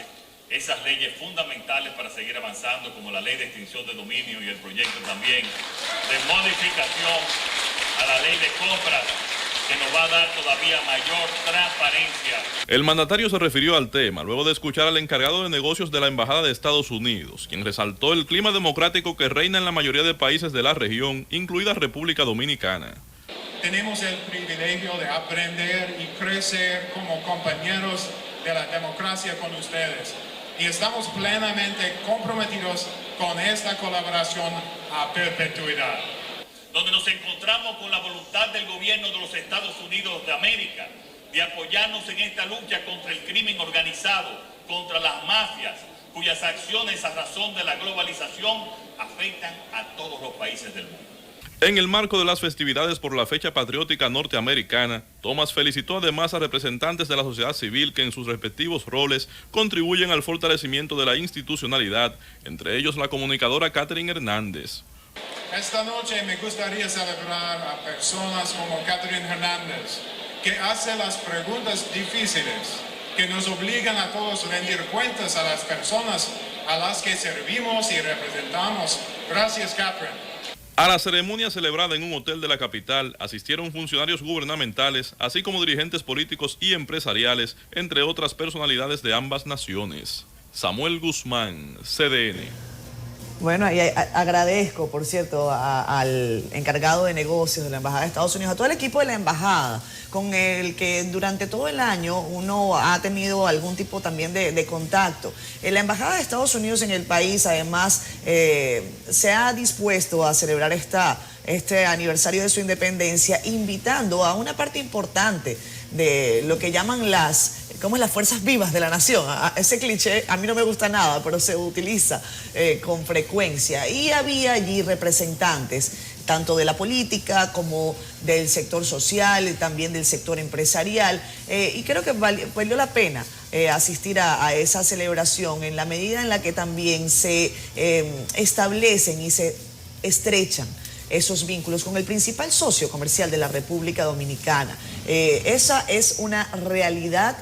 esas leyes fundamentales para seguir avanzando, como la ley de extinción de dominio y el proyecto también de modificación a la ley de compras, que nos va a dar todavía mayor transparencia. El mandatario se refirió al tema luego de escuchar al encargado de negocios de la Embajada de Estados Unidos, quien resaltó el clima democrático que reina en la mayoría de países de la región, incluida República Dominicana. Tenemos el privilegio de aprender y crecer como compañeros de la democracia con ustedes. Y estamos plenamente comprometidos con esta colaboración a perpetuidad. Donde nos encontramos con la voluntad del gobierno de los Estados Unidos de América de apoyarnos en esta lucha contra el crimen organizado, contra las mafias, cuyas acciones a razón de la globalización afectan a todos los países del mundo. En el marco de las festividades por la fecha patriótica norteamericana, Thomas felicitó además a representantes de la sociedad civil que en sus respectivos roles contribuyen al fortalecimiento de la institucionalidad, entre ellos la comunicadora Catherine Hernández. Esta noche me gustaría celebrar a personas como Catherine Hernández, que hace las preguntas difíciles, que nos obligan a todos a rendir cuentas a las personas a las que servimos y representamos. Gracias, Catherine. A la ceremonia celebrada en un hotel de la capital asistieron funcionarios gubernamentales, así como dirigentes políticos y empresariales, entre otras personalidades de ambas naciones. Samuel Guzmán, CDN. Bueno, y agradezco, por cierto, al encargado de negocios de la Embajada de Estados Unidos, a todo el equipo de la Embajada, con el que durante todo el año uno ha tenido algún tipo también de contacto. La Embajada de Estados Unidos en el país, además, se ha dispuesto a celebrar este aniversario de su independencia, invitando a una parte importante de lo que llaman las fuerzas vivas de la nación. Ese cliché a mí no me gusta nada, pero se utiliza con frecuencia. Y había allí representantes tanto de la política como del sector social, también del sector empresarial, y creo que valió la pena asistir a esa celebración en la medida en la que también se establecen y se estrechan esos vínculos con el principal socio comercial de la República Dominicana. Esa es una realidad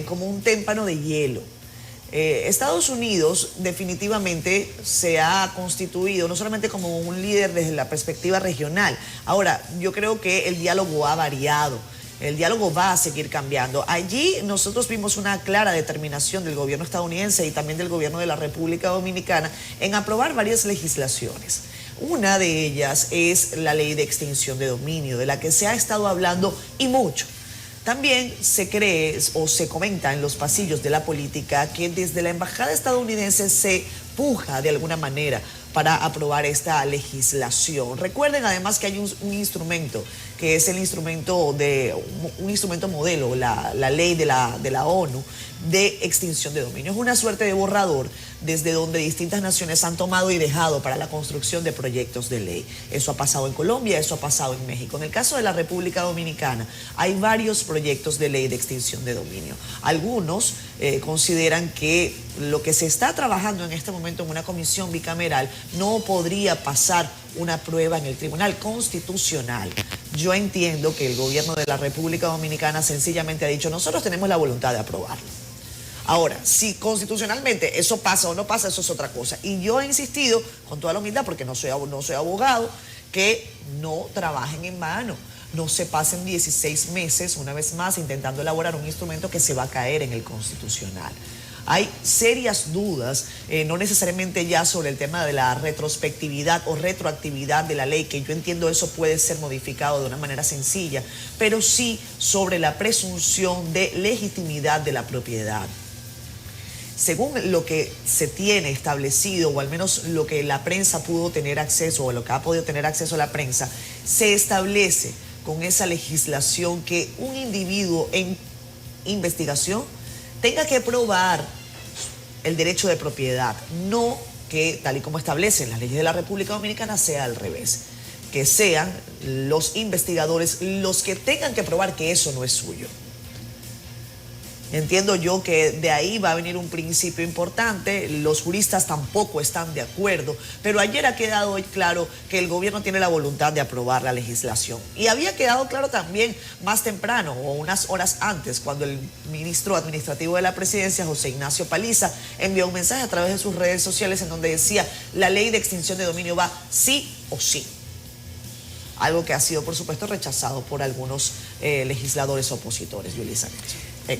como un témpano de hielo. Estados Unidos definitivamente se ha constituido no solamente como un líder desde la perspectiva regional. Ahora, yo creo que el diálogo ha variado. El diálogo va a seguir cambiando. Allí nosotros vimos una clara determinación del gobierno estadounidense y también del gobierno de la República Dominicana en aprobar varias legislaciones. Una de ellas es la ley de extinción de dominio, de la que se ha estado hablando y mucho. También se cree o se comenta en los pasillos de la política que desde la embajada estadounidense se puja de alguna manera para aprobar esta legislación. Recuerden además que hay un instrumento que es un instrumento modelo, la ley de la ONU de extinción de dominio. Es una suerte de borrador desde donde distintas naciones han tomado y dejado para la construcción de proyectos de ley. Eso ha pasado en Colombia, eso ha pasado en México. En el caso de la República Dominicana hay varios proyectos de ley de extinción de dominio. Algunos consideran que lo que se está trabajando en este momento en una comisión bicameral no podría pasar una prueba en el Tribunal Constitucional. Yo entiendo que el gobierno de la República Dominicana sencillamente ha dicho, nosotros tenemos la voluntad de aprobarlo. Ahora, si constitucionalmente eso pasa o no pasa, eso es otra cosa. Y yo he insistido, con toda la humildad, porque no soy abogado, que no trabajen en vano. No se pasen 16 meses, una vez más, intentando elaborar un instrumento que se va a caer en el Constitucional. Hay serias dudas, no necesariamente ya sobre el tema de la retrospectividad o retroactividad de la ley, que yo entiendo eso puede ser modificado de una manera sencilla, pero sí sobre la presunción de legitimidad de la propiedad. Según lo que se tiene establecido, o al menos lo que la prensa pudo tener acceso, o lo que ha podido tener acceso a la prensa, se establece con esa legislación que un individuo en investigación tenga que probar el derecho de propiedad, no que, tal y como establecen las leyes de la República Dominicana, sea al revés, que sean los investigadores los que tengan que probar que eso no es suyo. Entiendo yo que de ahí va a venir un principio importante, los juristas tampoco están de acuerdo, pero ayer ha quedado hoy claro que el gobierno tiene la voluntad de aprobar la legislación. Y había quedado claro también más temprano o unas horas antes, cuando el ministro administrativo de la presidencia, José Ignacio Paliza, envió un mensaje a través de sus redes sociales en donde decía: la ley de extinción de dominio va sí o sí. Algo que ha sido, por supuesto, rechazado por algunos legisladores opositores. Yulisa.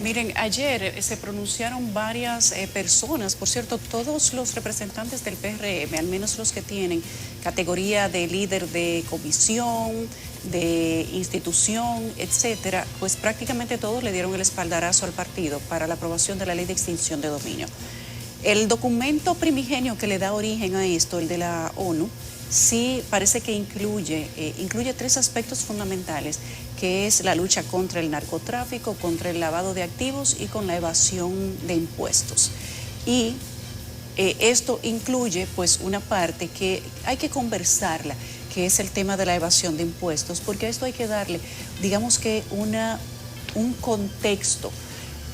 Miren, ayer se pronunciaron varias personas, por cierto, todos los representantes del PRM, al menos los que tienen categoría de líder de comisión, de institución, etcétera, pues prácticamente todos le dieron el espaldarazo al partido para la aprobación de la ley de extinción de dominio. El documento primigenio que le da origen a esto, el de la ONU, sí parece que incluye 3 aspectos fundamentales, que es la lucha contra el narcotráfico, contra el lavado de activos y con la evasión de impuestos. Y esto incluye pues una parte que hay que conversarla, que es el tema de la evasión de impuestos, porque a esto hay que darle, digamos que un contexto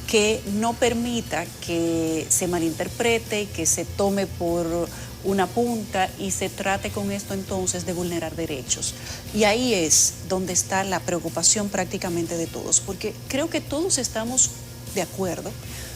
que no permita que se malinterprete, que se tome por una punta y se trate con esto entonces de vulnerar derechos. Y ahí es donde está la preocupación prácticamente de todos, porque creo que todos estamos de acuerdo,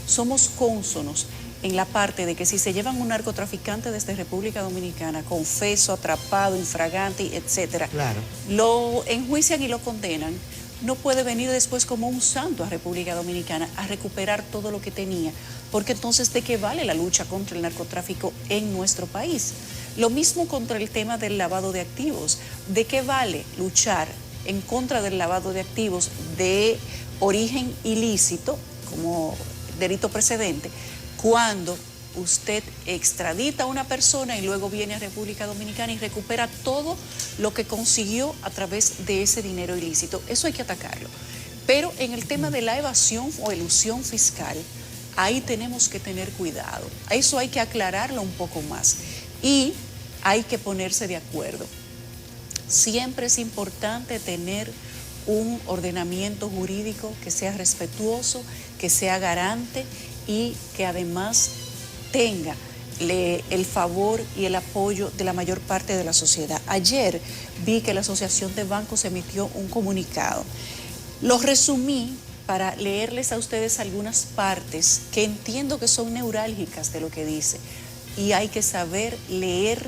somos cónsonos en la parte de que si se llevan un narcotraficante desde República Dominicana, confeso, atrapado, infragante, etcétera, claro, lo enjuician y lo condenan, no puede venir después como un santo a República Dominicana a recuperar todo lo que tenía, porque entonces ¿de qué vale la lucha contra el narcotráfico en nuestro país? Lo mismo contra el tema del lavado de activos. ¿De qué vale luchar en contra del lavado de activos de origen ilícito, como delito precedente, cuando usted extradita a una persona y luego viene a República Dominicana y recupera todo lo que consiguió a través de ese dinero ilícito? Eso hay que atacarlo. Pero en el tema de la evasión o elusión fiscal, ahí tenemos que tener cuidado. Eso hay que aclararlo un poco más y hay que ponerse de acuerdo. Siempre es importante tener un ordenamiento jurídico que sea respetuoso, que sea garante y que además tenga el favor y el apoyo de la mayor parte de la sociedad. Ayer vi que la Asociación de Bancos emitió un comunicado. Lo resumí para leerles a ustedes algunas partes que entiendo que son neurálgicas de lo que dice. Y hay que saber leer,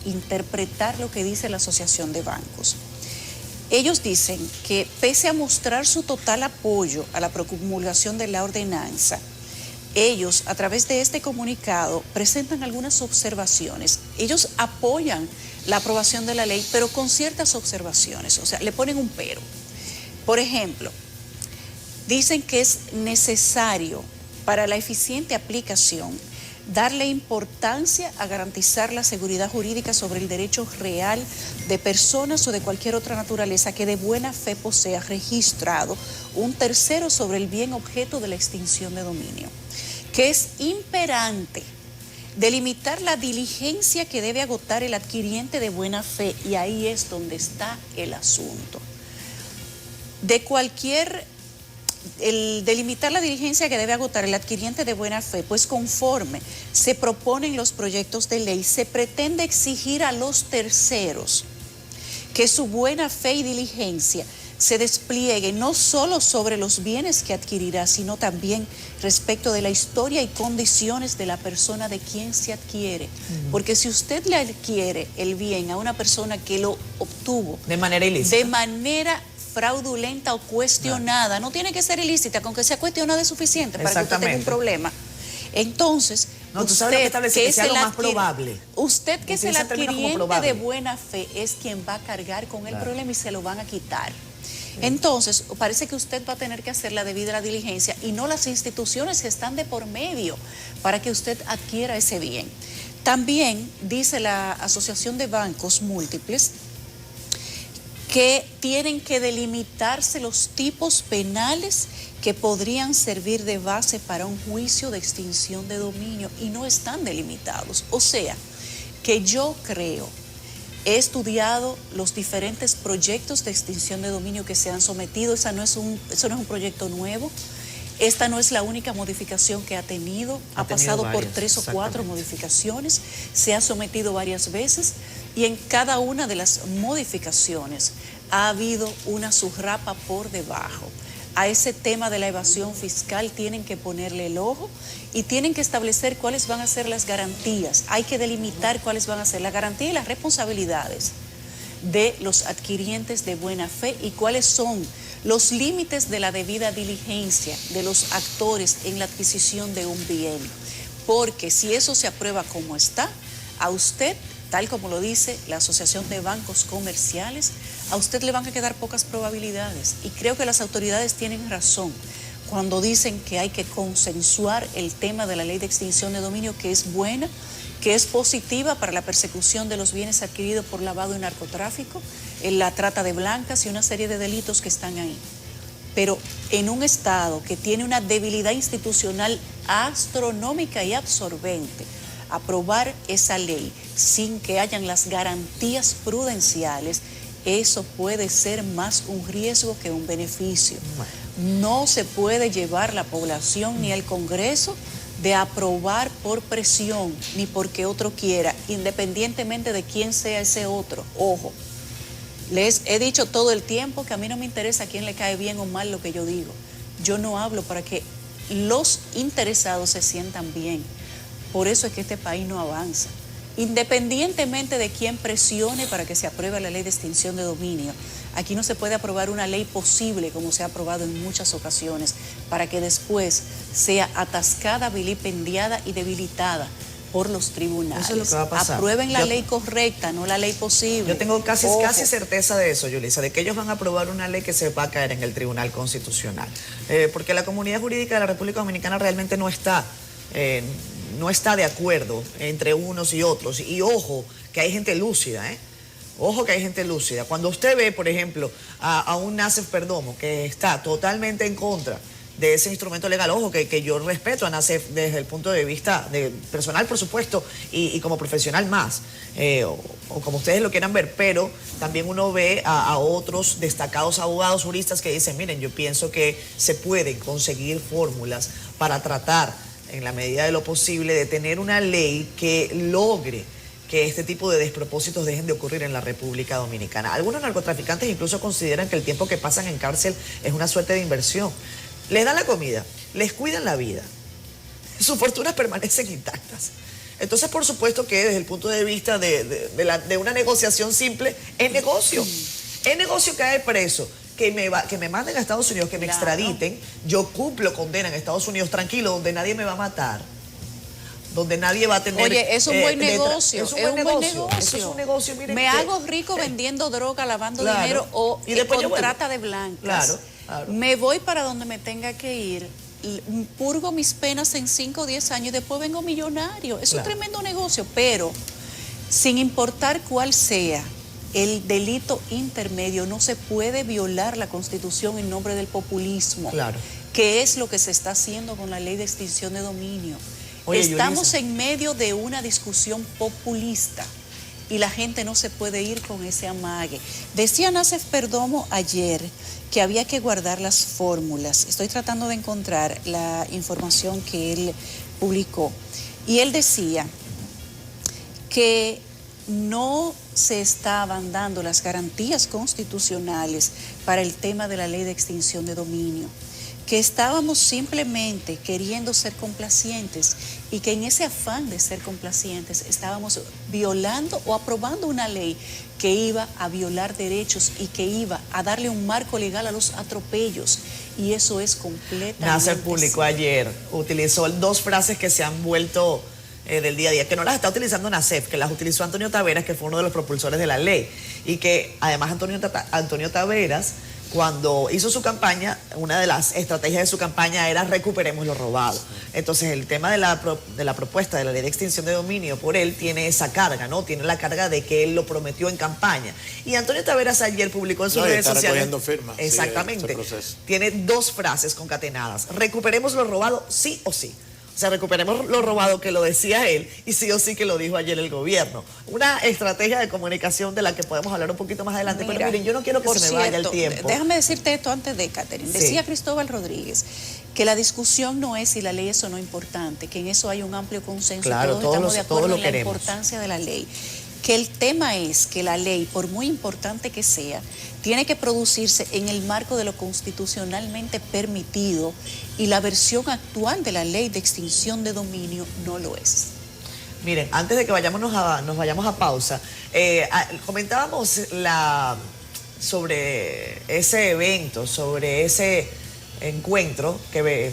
interpretar lo que dice la Asociación de Bancos. Ellos dicen que pese a mostrar su total apoyo a la promulgación de la ordenanza, ellos, a través de este comunicado, presentan algunas observaciones. Ellos apoyan la aprobación de la ley, pero con ciertas observaciones, o sea, le ponen un pero. Por ejemplo, dicen que es necesario para la eficiente aplicación darle importancia a garantizar la seguridad jurídica sobre el derecho real de personas o de cualquier otra naturaleza que de buena fe posea registrado un tercero sobre el bien objeto de la extinción de dominio, que es imperante delimitar la diligencia que debe agotar el adquiriente de buena fe, y ahí es donde está el asunto. El delimitar la diligencia que debe agotar el adquiriente de buena fe, pues conforme se proponen los proyectos de ley, se pretende exigir a los terceros que su buena fe y diligencia se despliegue no solo sobre los bienes que adquirirá, sino también respecto de la historia y condiciones de la persona de quien se adquiere. Porque si usted le adquiere el bien a una persona que lo obtuvo de manera ilícita, de manera fraudulenta o cuestionada, no tiene que ser ilícita, con que sea cuestionada es suficiente para que usted tenga un problema. Entonces, usted que es el adquiriente de buena fe es quien va a cargar con el problema y se lo van a quitar. Entonces, parece que usted va a tener que hacer la debida diligencia y no las instituciones que están de por medio para que usted adquiera ese bien. También dice la Asociación de Bancos Múltiples que tienen que delimitarse los tipos penales que podrían servir de base para un juicio de extinción de dominio y no están delimitados. O sea, que yo creo, he estudiado los diferentes proyectos de extinción de dominio que se han sometido, eso no es un proyecto nuevo. Esta no es la única modificación que ha tenido pasado varias, por 3 o 4 modificaciones, se ha sometido varias veces y en cada una de las modificaciones ha habido una subrapa por debajo. A ese tema de la evasión fiscal tienen que ponerle el ojo y tienen que establecer cuáles van a ser las garantías. Hay que delimitar cuáles van a ser las garantías y las responsabilidades de los adquirientes de buena fe y cuáles son los límites de la debida diligencia de los actores en la adquisición de un bien. Porque si eso se aprueba como está, a usted, tal como lo dice la Asociación de Bancos Comerciales, a usted le van a quedar pocas probabilidades. Y creo que las autoridades tienen razón cuando dicen que hay que consensuar el tema de la ley de extinción de dominio, que es buena, que es positiva para la persecución de los bienes adquiridos por lavado y narcotráfico, en la trata de blancas y una serie de delitos que están ahí. Pero en un Estado que tiene una debilidad institucional astronómica y absorbente, aprobar esa ley sin que hayan las garantías prudenciales, eso puede ser más un riesgo que un beneficio. No se puede llevar la población ni el Congreso de aprobar por presión ni porque otro quiera, independientemente de quién sea ese otro. Ojo, les he dicho todo el tiempo que a mí no me interesa a quién le cae bien o mal lo que yo digo. Yo no hablo para que los interesados se sientan bien. Por eso es que este país no avanza. Independientemente de quién presione para que se apruebe la ley de extinción de dominio, aquí no se puede aprobar una ley posible como se ha aprobado en muchas ocasiones, para que después sea atascada, vilipendiada y debilitada por los tribunales. Eso es lo que va a pasar. Aprueben la ley correcta, no la ley posible. Yo tengo casi certeza de eso, Yulisa, de que ellos van a aprobar una ley que se va a caer en el Tribunal Constitucional. Porque la comunidad jurídica de la República Dominicana realmente no está de acuerdo entre unos y otros. Y ojo, que hay gente lúcida, Ojo que hay gente lúcida. Cuando usted ve, por ejemplo, a un Nacef Perdomo que está totalmente en contra de ese instrumento legal, ojo, que yo respeto a Nacef desde el punto de vista personal, por supuesto, y como profesional más, o como ustedes lo quieran ver, pero también uno ve a otros destacados abogados juristas que dicen, miren, yo pienso que se pueden conseguir fórmulas para tratar, en la medida de lo posible, de tener una ley que logre que este tipo de despropósitos dejen de ocurrir en la República Dominicana. Algunos narcotraficantes incluso consideran que el tiempo que pasan en cárcel es una suerte de inversión. Les dan la comida, les cuidan la vida, sus fortunas permanecen intactas. Entonces, por supuesto que desde el punto de vista de una negociación simple, es negocio. Es negocio caer preso. Que me manden a Estados Unidos, que me extraditen, yo cumplo condena en Estados Unidos tranquilo, donde nadie me va a matar, donde nadie va a tener... Oye, es un buen negocio, es un buen negocio. Eso es un negocio, miren. Me hago rico vendiendo droga, lavando dinero o con trata de blancas. Claro. Me voy para donde me tenga que ir, purgo mis penas en 5 o 10 años y después vengo millonario. Es un tremendo negocio, pero sin importar cuál sea el delito intermedio, no se puede violar la Constitución en nombre del populismo, que es lo que se está haciendo con la ley de extinción de dominio. Oye, estamos Yulisa, en medio de una discusión populista y la gente no se puede ir con ese amague. Decía Nacef Perdomo ayer que había que guardar las fórmulas. Estoy tratando de encontrar la información que él publicó. Y él decía que no se estaban dando las garantías constitucionales para el tema de la ley de extinción de dominio, que estábamos simplemente queriendo ser complacientes y que en ese afán de ser complacientes estábamos violando o aprobando una ley que iba a violar derechos y que iba a darle un marco legal a los atropellos, y eso es completamente... Nacef publicó ayer, utilizó 2 frases que se han vuelto del día a día, que no las está utilizando Nacef, que las utilizó Antonio Taveras, que fue uno de los propulsores de la ley, y que además Antonio Taveras, cuando hizo su campaña, una de las estrategias de su campaña era recuperemos lo robado. Entonces el tema de la propuesta de la ley de extinción de dominio por él tiene esa carga, ¿no? Tiene la carga de que él lo prometió en campaña. Y Antonio Taveras ayer publicó en sus redes sociales. Recogiendo firmas. Exactamente. Sí, tiene 2 frases concatenadas. Recuperemos lo robado, sí o sí. O sea, recuperemos lo robado, que lo decía él, y sí o sí que lo dijo ayer el gobierno. Una estrategia de comunicación de la que podemos hablar un poquito más adelante. Mira, pero miren, yo no quiero que se me vaya el tiempo. Déjame decirte esto antes de Catherine. Decía Cristóbal Rodríguez que la discusión no es si la ley es o no importante, que en eso hay un amplio consenso, claro, todos estamos de acuerdo en la queremos. Importancia de la ley. Que el tema es que la ley, por muy importante que sea, tiene que producirse en el marco de lo constitucionalmente permitido, y la versión actual de la ley de extinción de dominio no lo es. Miren, antes de que nos vayamos a pausa, comentábamos sobre ese evento, sobre ese encuentro que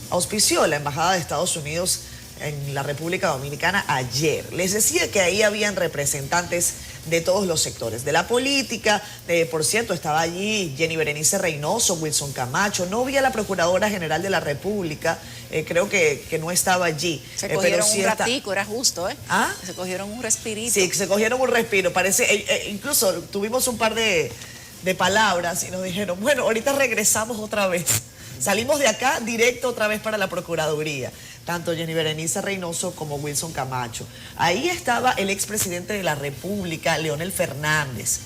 auspició la Embajada de Estados Unidos en la República Dominicana ayer. Les decía que ahí habían representantes de todos los sectores, de la política, por cierto, estaba allí Jenny Berenice Reynoso, Wilson Camacho, no vi a la Procuradora General de la República, creo que no estaba allí. Se cogieron un ratico, era justo, ¿eh? ¿Ah? Se cogieron un respirito. Sí, se cogieron un respiro, parece, incluso tuvimos un par de palabras y nos dijeron, bueno, ahorita regresamos otra vez. Salimos de acá directo otra vez para la Procuraduría, tanto Jenny Berenice Reynoso como Wilson Camacho. Ahí estaba el expresidente de la República, Leonel Fernández.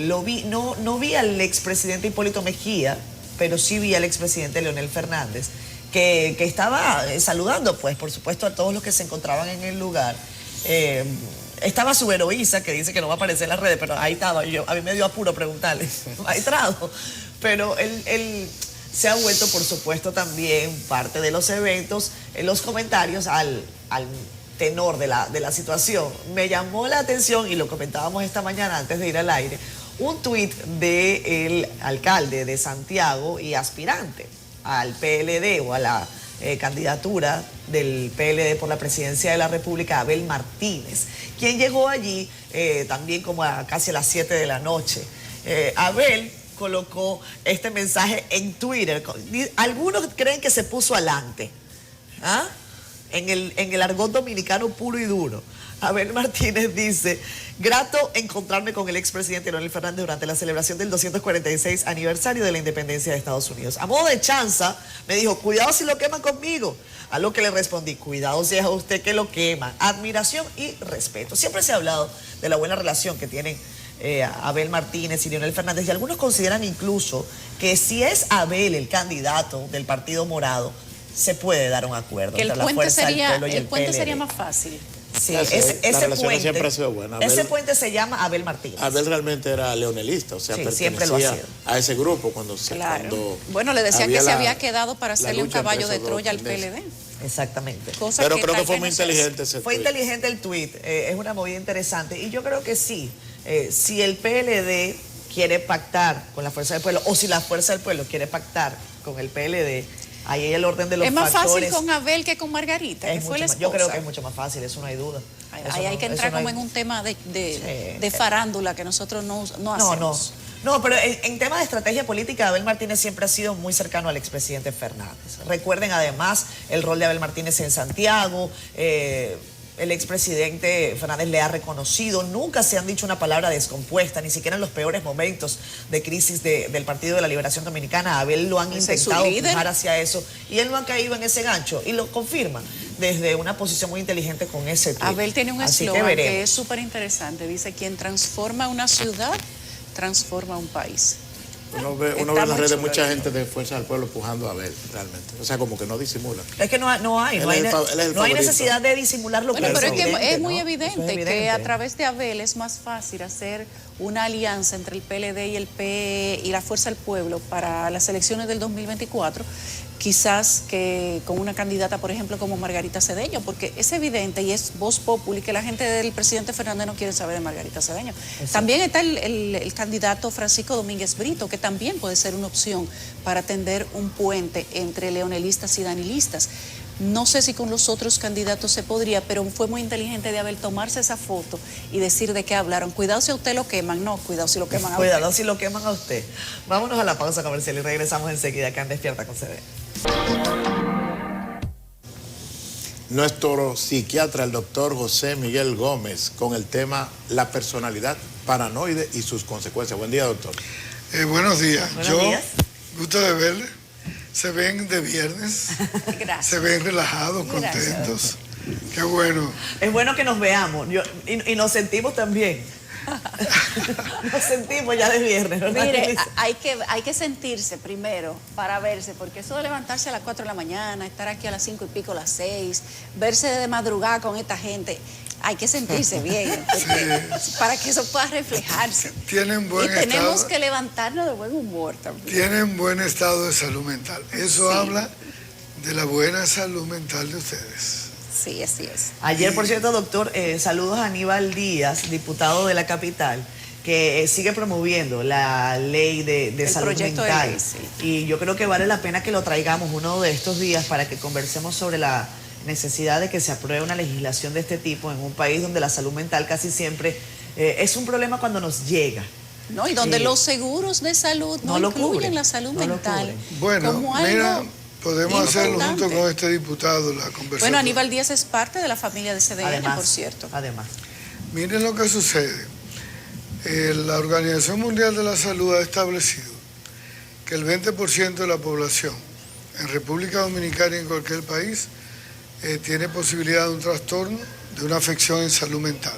Lo vi, no vi al expresidente Hipólito Mejía, pero sí vi al expresidente Leonel Fernández, que estaba saludando, pues, por supuesto, a todos los que se encontraban en el lugar. Estaba su heroísa, que dice que no va a aparecer en las redes, pero ahí estaba yo. A mí me dio apuro preguntarle, maestrado. Pero él se ha vuelto, por supuesto, también parte de los eventos, en los comentarios al tenor de la situación. Me llamó la atención, y lo comentábamos esta mañana antes de ir al aire, un tuit del alcalde de Santiago y aspirante al PLD o a la candidatura del PLD por la presidencia de la República, Abel Martínez, quien llegó allí también como casi a las 7 de la noche. Abel colocó este mensaje en Twitter. Algunos creen que se puso adelante, ¿ah? En el argot dominicano puro y duro. Abel Martínez dice: grato encontrarme con el expresidente Leonel Fernández durante la celebración del 246 aniversario de la independencia de Estados Unidos. A modo de chanza, me dijo: cuidado si lo queman conmigo. A lo que le respondí: cuidado si es a usted que lo queman. Admiración y respeto. Siempre se ha hablado de la buena relación que tienen Abel Martínez y Leonel Fernández, y algunos consideran incluso que si es Abel el candidato del Partido Morado, se puede dar un acuerdo entre la Fuerza del Pueblo y el PLD. El puente sería más fácil. Sí, ese puente siempre ha sido buena. Ese puente se llama Abel Martínez. Abel realmente era leonelista, o sea, sí, siempre lo ha sido. A ese grupo cuando bueno, le decían que se había quedado para hacerle un caballo de Troya al PLD. Exactamente. Pero creo que fue muy inteligente ese Fue inteligente el tuit, es una movida interesante, y yo creo que sí. Si el PLD quiere pactar con la Fuerza del Pueblo, o si la Fuerza del Pueblo quiere pactar con el PLD, ahí hay el orden de los factores. Es más fácil con Abel que con Margarita, que fue la esposa. Yo creo que es mucho más fácil, eso no hay duda. Ahí hay que entrar como en un tema de farándula que nosotros no hacemos. No, pero en tema de estrategia política, Abel Martínez siempre ha sido muy cercano al expresidente Fernández. Recuerden además el rol de Abel Martínez en Santiago. El expresidente Fernández le ha reconocido, nunca se han dicho una palabra descompuesta, ni siquiera en los peores momentos de crisis del Partido de la Liberación Dominicana. Abel lo han intentado empujar hacia eso, y él no ha caído en ese gancho, y lo confirma desde una posición muy inteligente con ese tuit. Abel tiene un eslogan que es súper interesante, dice: quien transforma una ciudad, transforma un país. Uno ve en las redes mucha gente de Fuerza del Pueblo empujando a Abel, realmente. O sea, como que no disimula. Es que no hay necesidad de disimular lo que pero es que es muy evidente que a través de Abel es más fácil hacer una alianza entre el PLD y el PE y la Fuerza del Pueblo para las elecciones del 2024, quizás que con una candidata, por ejemplo, como Margarita Cedeño, porque es evidente y es voz populi que la gente del presidente Fernández no quiere saber de Margarita Cedeño. Exacto. También está el candidato Francisco Domínguez Brito, que también puede ser una opción para tender un puente entre leonelistas y danilistas. No sé si con los otros candidatos se podría, pero fue muy inteligente de Abel tomarse esa foto y decir de qué hablaron. Cuidado si a usted lo queman, no, cuidado si lo queman a usted. Cuidado si lo queman a usted. Vámonos a la pausa comercial y regresamos enseguida acá en Despierta con CD. Nuestro psiquiatra, el doctor José Miguel Gómez, con el tema la personalidad paranoide y sus consecuencias. Buen día, doctor. Buenos días. Buenos días. Gusto de verle. Se ven de viernes. Gracias. Se ven relajados, contentos. Qué bueno. Es bueno que nos veamos y nos sentimos también. Nos sentimos ya de viernes, ¿no? Mire, hay que sentirse primero para verse, porque eso de levantarse a las 4 de la mañana, estar aquí a las 5 y pico, las 6, verse de madrugada con esta gente, hay que sentirse bien, para que eso pueda reflejarse. Tienen buen y tenemos estado, que levantarnos de buen humor también. tienen buen estado de salud mental. Eso habla de la buena salud mental de ustedes. Sí, así es. Ayer, por cierto, doctor, saludos a Aníbal Díaz, diputado de la capital, que sigue promoviendo la ley de salud mental. De ley, sí. Y yo creo que vale la pena que lo traigamos uno de estos días para que conversemos sobre la necesidad de que se apruebe una legislación de este tipo en un país donde la salud mental casi siempre es un problema cuando nos llega. No, y donde los seguros de salud no incluyen la salud mental. Bueno, como mira, algo podemos hacerlo junto importante. con este diputado, la conversación. Bueno, Aníbal Díaz es parte de la familia de CDN, Además, por cierto. Además. Miren lo que sucede. La Organización Mundial de la Salud ha establecido que el 20% de la población en República Dominicana y en cualquier país tiene posibilidad de un trastorno, de una afección en salud mental.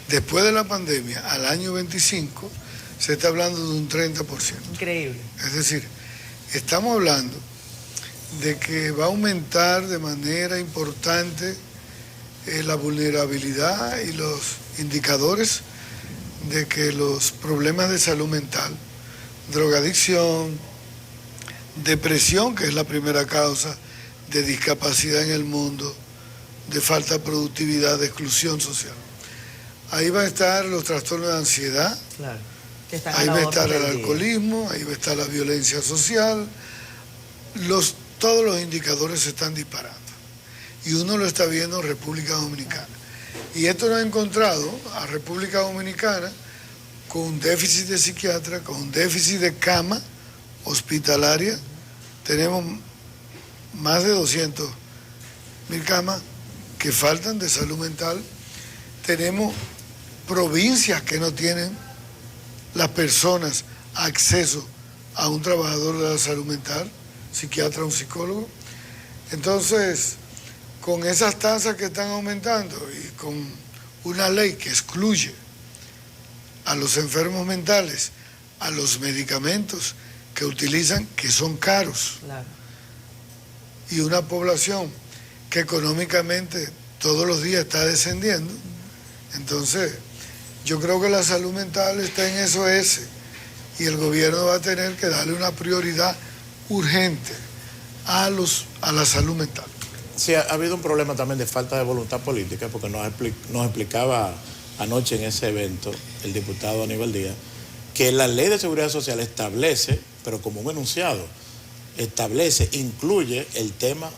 Después de la pandemia, al año 25, se está hablando de un 30%. Increíble. Es decir, estamos hablando de que va a aumentar de manera importante la vulnerabilidad y los indicadores de que los problemas de salud mental, drogadicción, depresión, que es la primera causa de discapacidad en el mundo, de falta de productividad, de exclusión social. Ahí va a estar los trastornos de ansiedad, Claro. ahí va a estar el alcoholismo, ahí va a estar la violencia social, todos los indicadores se están disparando y uno lo está viendo en República Dominicana. Y esto nos ha encontrado a República Dominicana con un déficit de psiquiatra, con un déficit de cama hospitalaria. Tenemos más de 200.000 camas que faltan de salud mental. Tenemos provincias que no tienen las personas acceso a un trabajador de la salud mental, psiquiatra o un psicólogo. Entonces, con esas tasas que están aumentando y con una ley que excluye a los enfermos mentales, a los medicamentos que utilizan, que son caros, Claro. y una población que económicamente todos los días está descendiendo, entonces yo creo que la salud mental está en SOS y el gobierno va a tener que darle una prioridad urgente a la salud mental. Sí, ha habido un problema también de falta de voluntad política, porque nos explicaba anoche en ese evento el diputado Aníbal Díaz, que la ley de seguridad social establece, pero como un enunciado, incluye el tema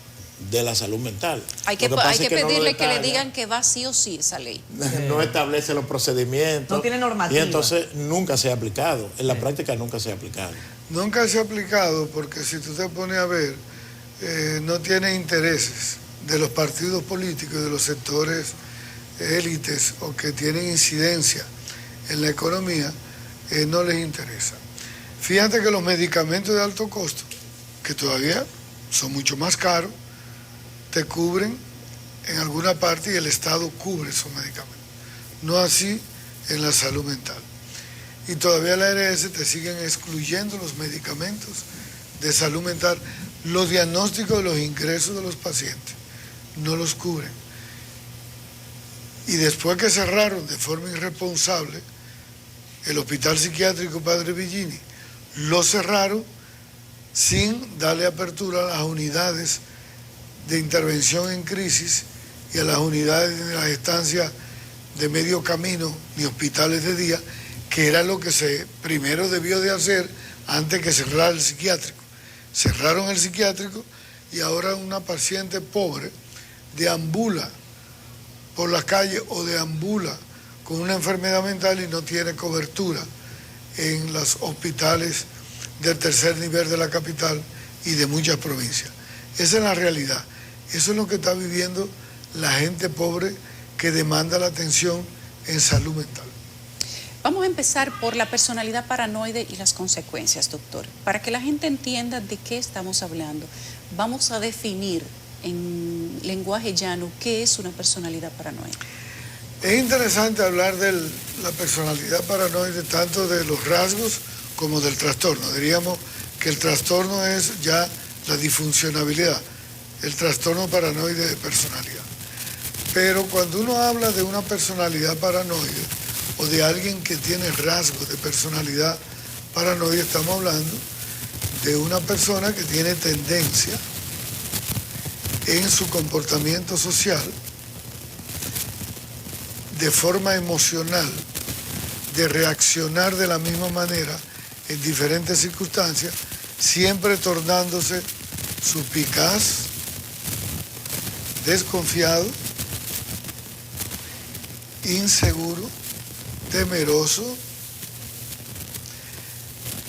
de la salud mental. Hay que pedirle que le digan que va sí o sí esa ley. No establece los procedimientos. No tiene normativa. Y entonces nunca se ha aplicado. En la práctica nunca se ha aplicado. Nunca se ha aplicado porque si tú te pones a ver, no tiene intereses de los partidos políticos y de los sectores élites o que tienen incidencia en la economía, no les interesa. Fíjate que los medicamentos de alto costo, que todavía son mucho más caros, te cubren en alguna parte y el Estado cubre esos medicamentos. No así en la salud mental. Y todavía la ARS te siguen excluyendo los medicamentos de salud mental. Los diagnósticos de los ingresos de los pacientes no los cubren. Y después que cerraron de forma irresponsable el Hospital Psiquiátrico Padre Villini, lo cerraron sin darle apertura a las unidades de intervención en crisis y a las unidades de las estancias de medio camino ni hospitales de día, que era lo que se primero debió de hacer antes que cerrar el psiquiátrico. Cerraron el psiquiátrico, y ahora una paciente pobre deambula por la calle o deambula con una enfermedad mental y no tiene cobertura en los hospitales del tercer nivel de la capital y de muchas provincias. Esa es la realidad. Eso es lo que está viviendo la gente pobre que demanda la atención en salud mental. Vamos a empezar por la personalidad paranoide y las consecuencias, doctor. Para que la gente entienda de qué estamos hablando, vamos a definir en lenguaje llano qué es una personalidad paranoide. Es interesante hablar de la personalidad paranoide, tanto de los rasgos como del trastorno. Diríamos que el trastorno es ya la disfuncionabilidad, el trastorno paranoide de personalidad. Pero cuando uno habla de una personalidad paranoide o de alguien que tiene rasgos de personalidad paranoide, estamos hablando de una persona que tiene tendencia en su comportamiento social, de forma emocional, de reaccionar de la misma manera en diferentes circunstancias, siempre tornándose suspicaz, desconfiado, inseguro, temeroso,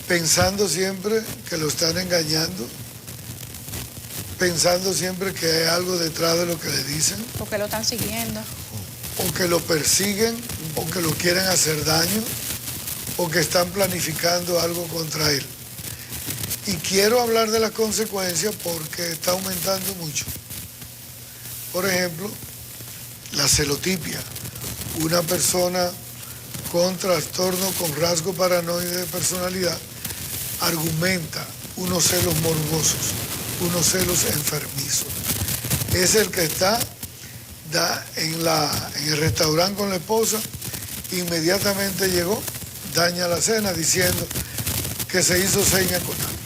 pensando siempre que lo están engañando, pensando siempre que hay algo detrás de lo que le dicen. Porque lo están siguiendo. O que lo persiguen, o que lo quieren hacer daño, o que están planificando algo contra él. Y quiero hablar de las consecuencias porque está aumentando mucho. Por ejemplo, la celotipia. Una persona con trastorno, con rasgo paranoide de personalidad, argumenta unos celos morbosos, unos celos enfermizos. Es el que está en el restaurante con la esposa, inmediatamente llegó, daña la cena diciendo que se hizo seña con alguien.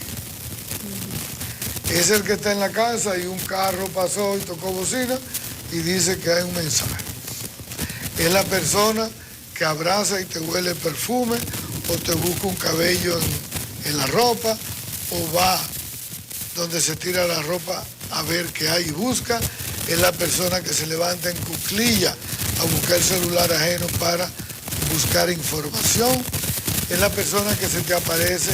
Es el que está en la casa y un carro pasó y tocó bocina y dice que hay un mensaje. Es la persona que abraza y te huele el perfume o te busca un cabello en la ropa o va donde se tira la ropa a ver qué hay y busca. Es la persona que se levanta en cuclilla a buscar el celular ajeno para buscar información. Es la persona que se te aparece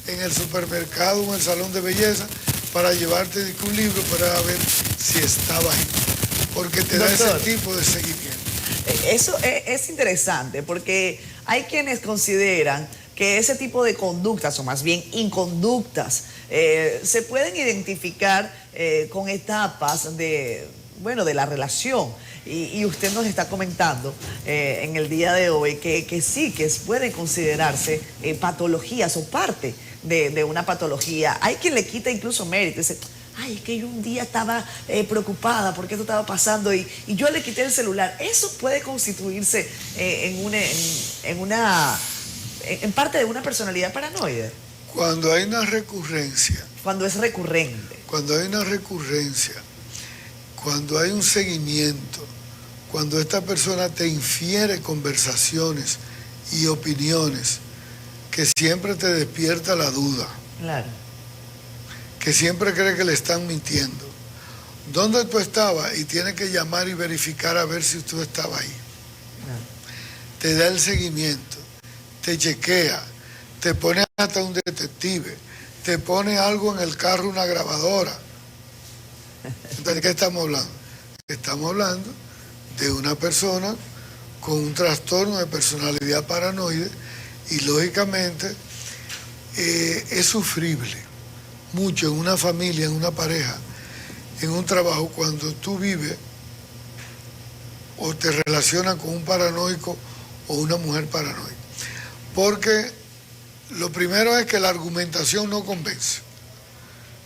en el supermercado o en el salón de belleza para llevarte un libro para ver si estaba ahí. Porque te da ese tipo de seguimiento. Eso es interesante porque hay quienes consideran que ese tipo de conductas, o más bien inconductas, se pueden identificar con etapas de la relación. Y usted nos está comentando en el día de hoy que sí, que pueden considerarse patologías o parte de una patología. Hay quien le quita incluso mérito, dice, ay, es que yo un día estaba preocupada porque esto estaba pasando y yo le quité el celular. Eso puede constituirse en parte de una personalidad paranoide. Cuando hay una recurrencia. Cuando es recurrente. Cuando hay una recurrencia, cuando hay un seguimiento, cuando esta persona te infiere conversaciones y opiniones que siempre te despierta la duda. Claro. Que siempre cree que le están mintiendo. ¿Dónde tú estabas? Y tiene que llamar y verificar a ver si tú estabas ahí. No. Te da el seguimiento, te chequea, te pone hasta un detective, te pone algo en el carro, una grabadora. Entonces, ¿de qué estamos hablando? Estamos hablando de una persona con un trastorno de personalidad paranoide y lógicamente es sufrible mucho en una familia, en una pareja, en un trabajo, cuando tú vives o te relacionas con un paranoico o una mujer paranoica. Porque lo primero es que la argumentación no convence,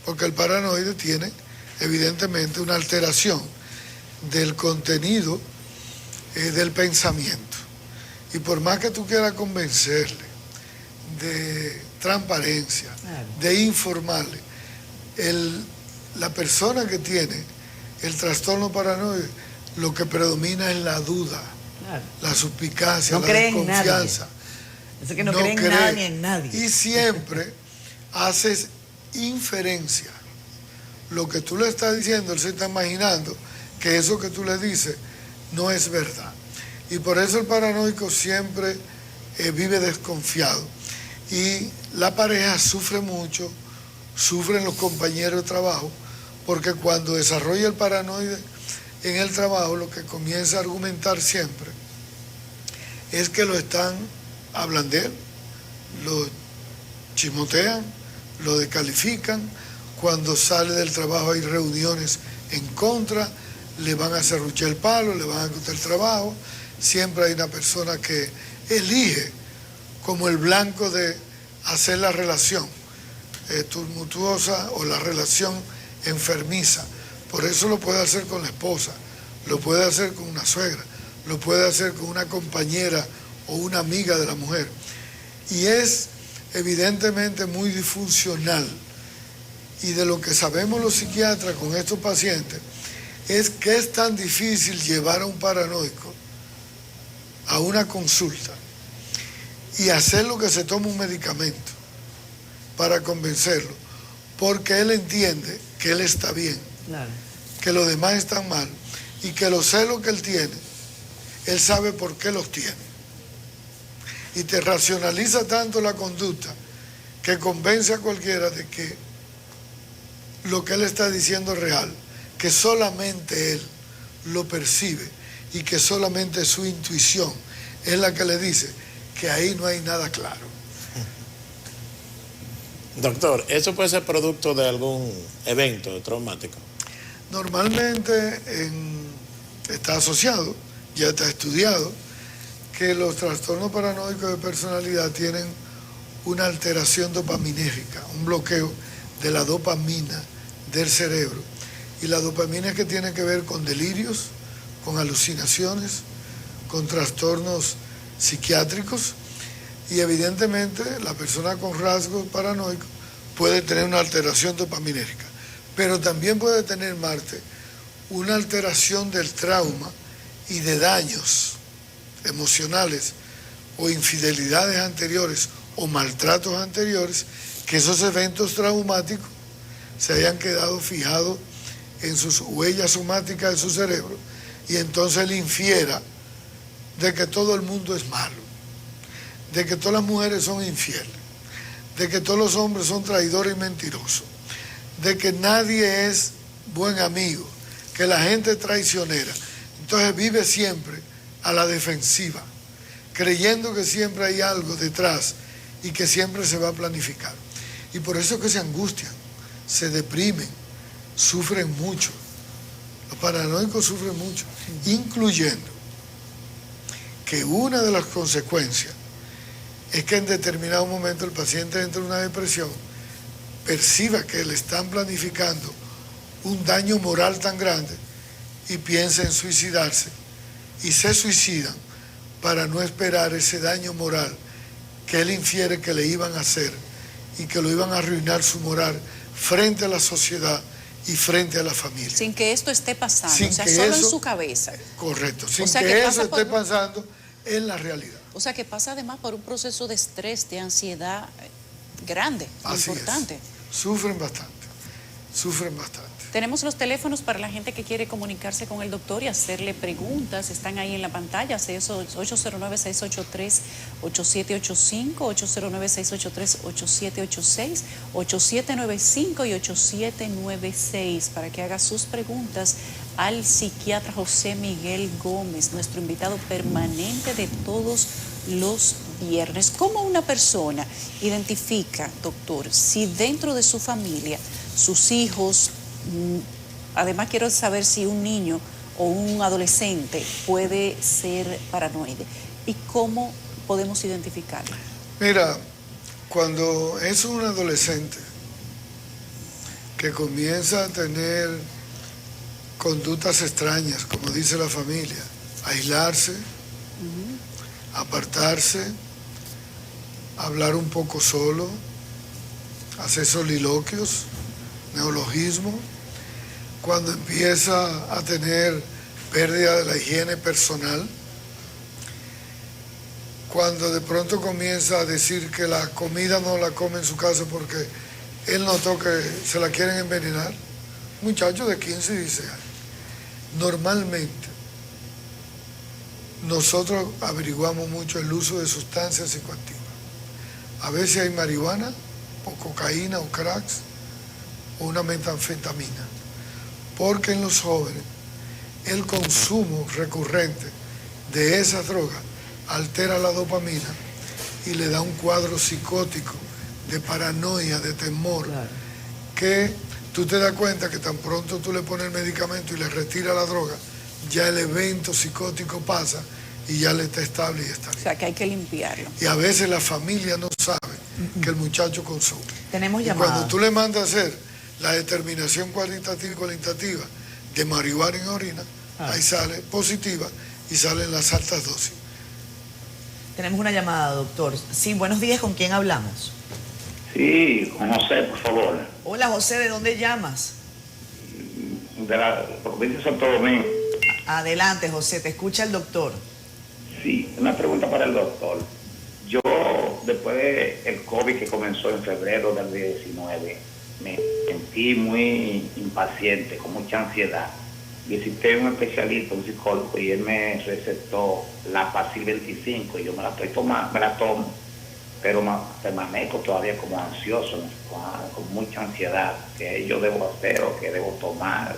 porque el paranoide tiene evidentemente una alteración del contenido del pensamiento. Y por más que tú quieras convencerle de transparencia, de informarle, la persona que tiene el trastorno paranoide, lo que predomina es la duda, la suspicacia, la desconfianza. Es que no cree en nada ni en nadie. Y siempre haces inferencia. lo que tú le estás diciendo, él se está imaginando que eso que tú le dices no es verdad. Y por eso el paranoico siempre vive desconfiado. Y la pareja sufre mucho, sufren los compañeros de trabajo, porque cuando desarrolla el paranoide en el trabajo, lo que comienza a argumentar siempre es que lo están hablando de él, lo chismotean, lo descalifican, cuando sale del trabajo hay reuniones en contra, le van a serruchar el palo, le van a quitar el trabajo, siempre hay una persona que elige como el blanco de hacer la relación tumultuosa o la relación enfermiza. Por eso lo puede hacer con la esposa, lo puede hacer con una suegra, lo puede hacer con una compañera o una amiga de la mujer. Y es evidentemente muy disfuncional. Y de lo que sabemos los psiquiatras con estos pacientes es que es tan difícil llevar a un paranoico a una consulta y hacerlo que se tome un medicamento para convencerlo, porque él entiende que él está bien, claro, que los demás están mal y que los celos que él tiene, él sabe por qué los tiene. Y te racionaliza tanto la conducta que convence a cualquiera de que lo que él está diciendo es real, que solamente él lo percibe y que solamente su intuición es la que le dice que ahí no hay nada claro. Doctor, ¿eso puede ser producto de algún evento traumático? Normalmente está asociado, ya está estudiado, que los trastornos paranoicos de personalidad tienen una alteración dopaminérgica, un bloqueo de la dopamina del cerebro. Y la dopamina es que tiene que ver con delirios, con alucinaciones, con trastornos psiquiátricos. Y evidentemente la persona con rasgos paranoicos puede tener una alteración dopaminérgica, pero también puede tener, Marte, una alteración del trauma y de daños emocionales o infidelidades anteriores o maltratos anteriores, que esos eventos traumáticos se hayan quedado fijados en sus huellas somáticas de su cerebro y entonces él infiera de que todo el mundo es malo, de que todas las mujeres son infieles, de que todos los hombres son traidores y mentirosos, de que nadie es buen amigo, que la gente es traicionera. Entonces vive siempre a la defensiva, creyendo que siempre hay algo detrás y que siempre se va a planificar. Y por eso es que se angustian, se deprimen, sufren mucho. Los paranoicos sufren mucho, incluyendo que una de las consecuencias es que en determinado momento el paciente entra en una depresión, perciba que le están planificando un daño moral tan grande y piensa en suicidarse y se suicidan para no esperar ese daño moral que él infiere que le iban a hacer y que lo iban a arruinar su moral frente a la sociedad y frente a la familia. Sin que esto esté pasando, Sin o sea, que solo eso, en su cabeza. Correcto, sin O sea, que eso esté pasando en la realidad. O sea, que pasa además por un proceso de estrés, de ansiedad grande, Así importante. Es. Sufren bastante, sufren bastante. Tenemos los teléfonos para la gente que quiere comunicarse con el doctor y hacerle preguntas. Están ahí en la pantalla. 809-683-8785, 809-683-8786, 8795 y 8796 para que haga sus preguntas al psiquiatra José Miguel Gómez, nuestro invitado permanente de todos los viernes. ¿Cómo una persona identifica, doctor, si dentro de su familia, sus hijos, además quiero saber si un niño o un adolescente puede ser paranoide y cómo podemos identificarlo? Mira, cuando es un adolescente que comienza a tener conductas extrañas, como dice la familia, aislarse, apartarse, hablar un poco solo, hacer soliloquios, neologismo, cuando empieza a tener pérdida de la higiene personal, cuando de pronto comienza a decir que la comida no la come en su casa porque él notó que se la quieren envenenar muchachos de 15 y 16 años. Normalmente, nosotros averiguamos mucho el uso de sustancias psicoactivas. A veces hay marihuana, o cocaína, o cracks, o una metanfetamina. Porque en los jóvenes, el consumo recurrente de esas drogas altera la dopamina y le da un cuadro psicótico de paranoia, de temor, que tú te das cuenta que tan pronto tú le pones el medicamento y le retiras la droga, ya el evento psicótico pasa y ya le está estable y está bien. O sea, que hay que limpiarlo. Y a veces la familia no sabe que el muchacho consume. Tenemos y llamadas. cuando tú le mandas a hacer la determinación cualitativa y cualitativa de marihuana en orina, ahí sale positiva y salen las altas dosis. Tenemos una llamada, doctor. Sí, buenos días, ¿con quién hablamos? Sí, con José, por favor. Hola, José, ¿de dónde llamas? De la provincia de Santo Domingo. Adelante, José, te escucha el doctor. Sí, una pregunta para el doctor. Yo, después del COVID que comenzó en febrero del 19, me sentí muy impaciente, con mucha ansiedad. Visité a un especialista, un psicólogo, y él me recetó la Pacil 25, y yo me la tomo, pero permanezco todavía como ansioso, con mucha ansiedad. ¿Qué yo debo hacer o qué debo tomar?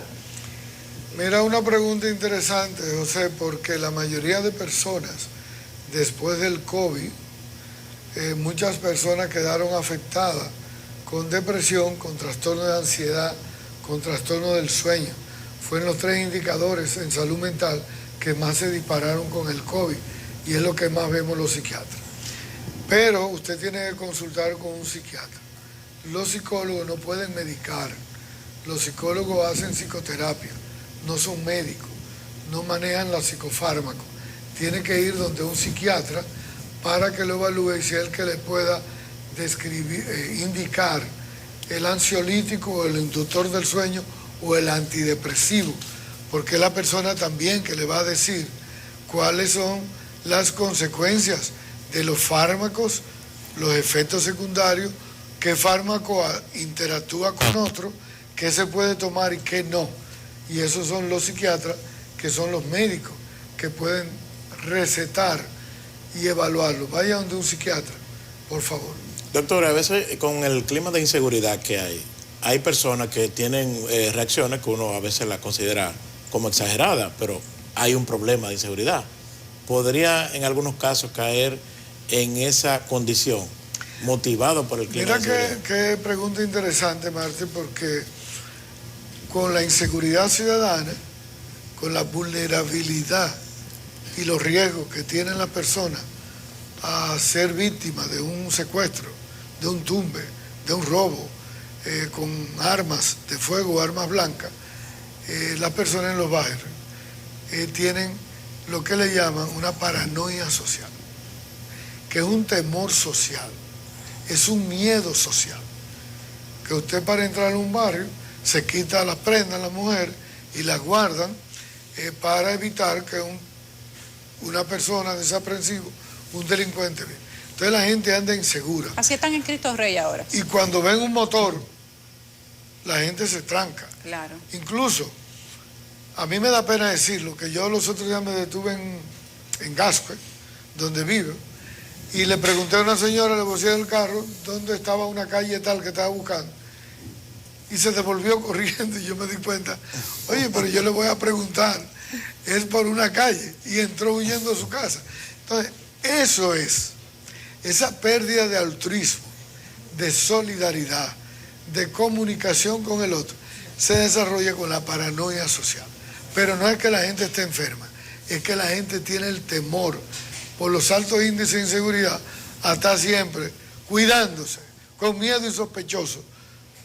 Mira, una pregunta interesante, José, porque la mayoría de personas, después del COVID, muchas personas quedaron afectadas con depresión, con trastorno de ansiedad, con trastorno del sueño. Fueron los 3 indicadores en salud mental que más se dispararon con el COVID, y es lo que más vemos los psiquiatras. Pero usted tiene que consultar con un psiquiatra. Los psicólogos no pueden medicar, los psicólogos hacen psicoterapia, no son médicos, no manejan los psicofármacos. Tiene que ir donde un psiquiatra para que lo evalúe y sea el que le pueda indicar el ansiolítico o el inductor del sueño o el antidepresivo, porque es la persona también que le va a decir cuáles son las consecuencias de los fármacos, los efectos secundarios, qué fármaco interactúa con otro, qué se puede tomar y qué no. Y esos son los psiquiatras, que son los médicos, que pueden recetar y evaluarlo. Vaya donde un psiquiatra, por favor. Doctor, a veces con el clima de inseguridad que hay personas que tienen reacciones que uno a veces las considera como exageradas, pero hay un problema de inseguridad. ¿Podría en algunos casos caer en esa condición, motivado por el clima de inseguridad? Mira qué pregunta interesante, Marte, porque con la inseguridad ciudadana, con la vulnerabilidad y los riesgos que tienen las personas a ser víctimas de un secuestro, de un tumbe, de un robo, con armas de fuego, armas blancas, las personas en los barrios tienen lo que le llaman una paranoia social, que es un temor social, es un miedo social, que usted para entrar a un barrio se quita las prendas, las mujeres, y las guardan para evitar que una persona desaprensiva, un delincuente, entonces la gente anda insegura. Así están en Cristo Rey ahora. Y cuando ven un motor, la gente se tranca. Claro. Incluso, a mí me da pena decirlo, que yo los otros días me detuve en Gascue, donde vivo, y le pregunté a una señora, le volví del carro, dónde estaba una calle tal que estaba buscando. Y se devolvió corriendo y yo me di cuenta, oye, pero yo le voy a preguntar, es por una calle, y entró huyendo a su casa. Entonces, eso es, esa pérdida de altruismo, de solidaridad, de comunicación con el otro, se desarrolla con la paranoia social. Pero no es que la gente esté enferma, es que la gente tiene el temor por los altos índices de inseguridad, a estar siempre cuidándose, con miedo y sospechoso.